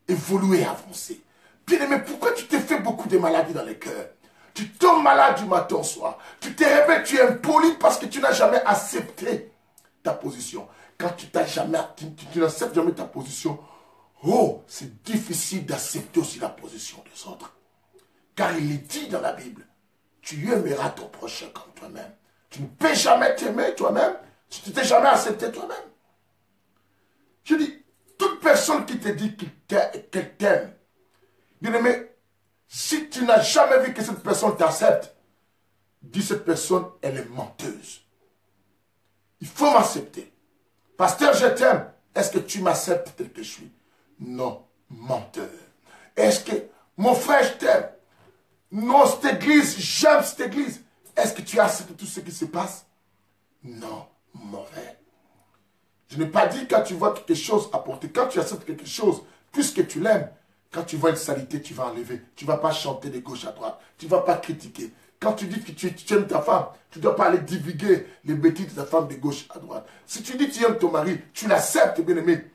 évoluer, avancer? Bien-aimé, pourquoi tu t'es fait beaucoup de maladies dans le cœur? Tu tombes malade du matin au soir. Tu te réveilles, tu es impoli parce que tu n'as jamais accepté ta position. Quand tu n'acceptes jamais ta position, oh, c'est difficile d'accepter aussi la position des autres. Car il est dit dans la Bible, tu aimeras ton prochain comme toi-même. Tu ne peux jamais t'aimer toi-même si tu ne t'es jamais accepté toi-même. Je dis, toute personne qui te dit qu'elle t'aime, bien aimé, si tu n'as jamais vu que cette personne t'accepte, dis cette personne, elle est menteuse. Il faut m'accepter. Pasteur, je t'aime. Est-ce que tu m'acceptes tel que je suis? Non, menteur. Est-ce que, mon frère, je t'aime? Non, cette église, j'aime cette église. Est-ce que tu acceptes tout ce qui se passe? Non, mauvais. Je n'ai pas dit quand tu vois quelque chose apporter. Quand tu acceptes quelque chose, puisque tu l'aimes, quand tu vois une saleté, tu vas enlever. Tu ne vas pas chanter de gauche à droite. Tu ne vas pas critiquer. Quand tu dis que tu aimes ta femme, tu ne dois pas aller divulguer les bêtises de ta femme de gauche à droite. Si tu dis que tu aimes ton mari, tu l'acceptes, bien-aimé.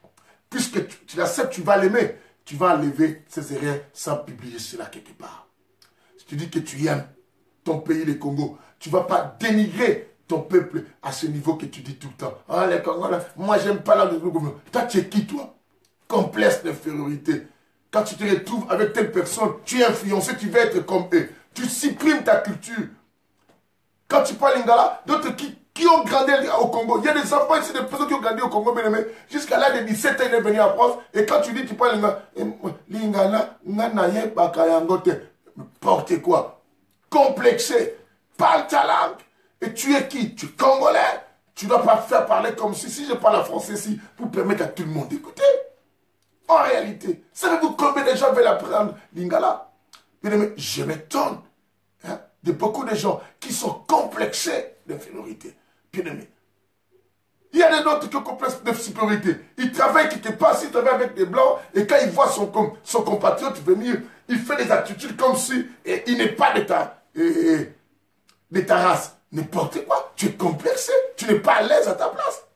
Puisque tu l'acceptes, tu vas l'aimer. Tu vas enlever ses erreurs sans publier cela quelque part. Si tu dis que tu aimes ton pays, le Congo, tu ne vas pas dénigrer ton peuple à ce niveau que tu dis tout le temps. Ah, les Congolais, moi, j'aime pas la... Toi, tu es qui, toi? Complexe d'infériorité. Quand tu te retrouves avec telle personne, tu es influencé, tu veux être comme eux. Tu supprimes ta culture. Quand tu parles lingala, d'autres qui ont grandi au Congo, il y a des enfants ici, des personnes qui ont grandi au Congo, bien aimé, jusqu'à l'âge de 17 ans, il est venu en France, et quand tu dis tu parles lingala, nanaye bakayangote, porte quoi? Complexé, parle ta langue. Et tu es qui? Tu es Congolais. Tu ne dois pas faire parler comme si je parle en français ici, pour permettre à tout le monde d'écouter. En réalité, savez-vous combien de gens veulent apprendre lingala? Bien aimé, je m'étonne de beaucoup de gens qui sont complexés d'infériorité. Bien aimé. Il y a d'autres qui ont complexe de supériorité. Ils travaillent quelque part, s'ils travaillent avec des blancs, et quand ils voient son compatriote venir, il fait des attitudes comme si il n'est pas de ta race. N'importe quoi. Tu es complexé. Tu n'es pas à l'aise à ta place.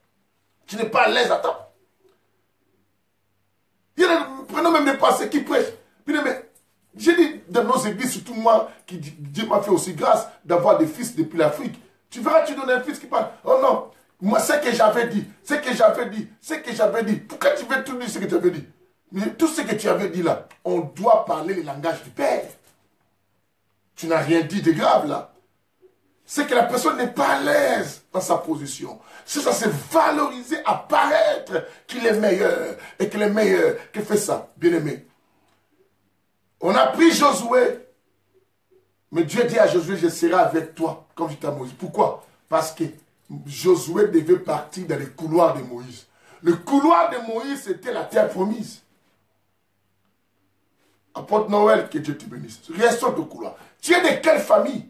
Tu n'es pas à l'aise à ta place. Il y a prenons même des passés qui prêchent. Bien aimé. J'ai dit dans nos églises, surtout moi, qui Dieu m'a fait aussi grâce d'avoir des fils depuis l'Afrique. Tu verras, tu donnes un fils qui parle. Oh non, moi, ce que j'avais dit, ce que j'avais dit, ce que j'avais dit. Pourquoi tu veux tout dire ce que tu avais dit? Mais tout ce que tu avais dit là, on doit parler le langage du Père. Tu n'as rien dit de grave là. C'est que la personne n'est pas à l'aise dans sa position. C'est ça, c'est valoriser, apparaître qu'il est meilleur et qu'il est meilleur qui fait ça, bien aimé. On a pris Josué, mais Dieu dit à Josué, je serai avec toi, comme je t'ai à Moïse. Pourquoi? Parce que Josué devait partir dans les couloirs de Moïse. Le couloir de Moïse, c'était la terre promise. Apôtre Noël, que Dieu te bénisse. Restons au couloir. Tu es de quelle famille?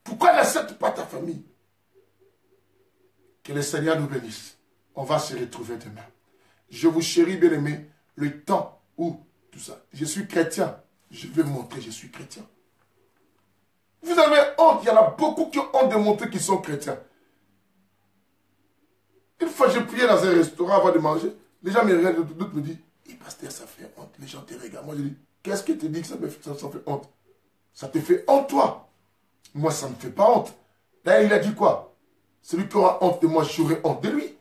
Pourquoi n'acceptes pas ta famille? Que le Seigneur nous bénisse. On va se retrouver demain. Je vous chéris, bien-aimés, le temps où tout ça. Je suis chrétien. Je vais montrer que je suis chrétien. Vous avez honte. Il y en a beaucoup qui ont honte de montrer qu'ils sont chrétiens. Une fois, j'ai prié dans un restaurant avant de manger. Les gens me regardent, d'autres me disent, hey, pasteur, ça fait honte. Les gens te regardent. Moi, je dis, qu'est-ce qui te dit que ça fait honte? Ça te fait honte, toi? Moi, ça ne me fait pas honte. D'ailleurs, il a dit quoi? Celui qui aura honte de moi, j'aurai honte de lui.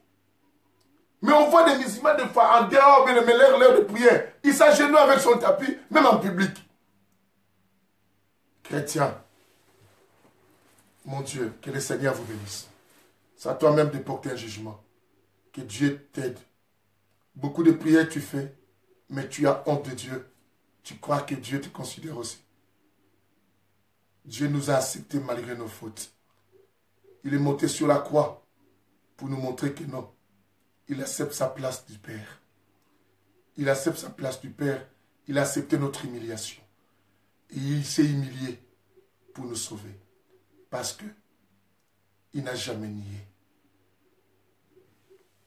Mais on voit des musulmans des fois en dehors, mais l'heure de prière. Il s'agenouille avec son tapis, même en public. Chrétien, mon Dieu, que le Seigneur vous bénisse. C'est à toi-même de porter un jugement. Que Dieu t'aide. Beaucoup de prières tu fais, mais tu as honte de Dieu. Tu crois que Dieu te considère aussi. Dieu nous a acceptés malgré nos fautes. Il est monté sur la croix pour nous montrer que non. Il accepte sa place du Père. Il accepte sa place du Père. Il a accepté notre humiliation. Et il s'est humilié pour nous sauver. Parce que il n'a jamais nié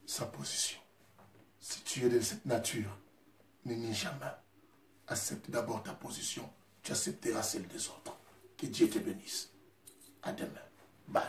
sa position. Si tu es de cette nature, ne nie jamais. Accepte d'abord ta position. Tu accepteras celle des autres. Que Dieu te bénisse. À demain. Bye.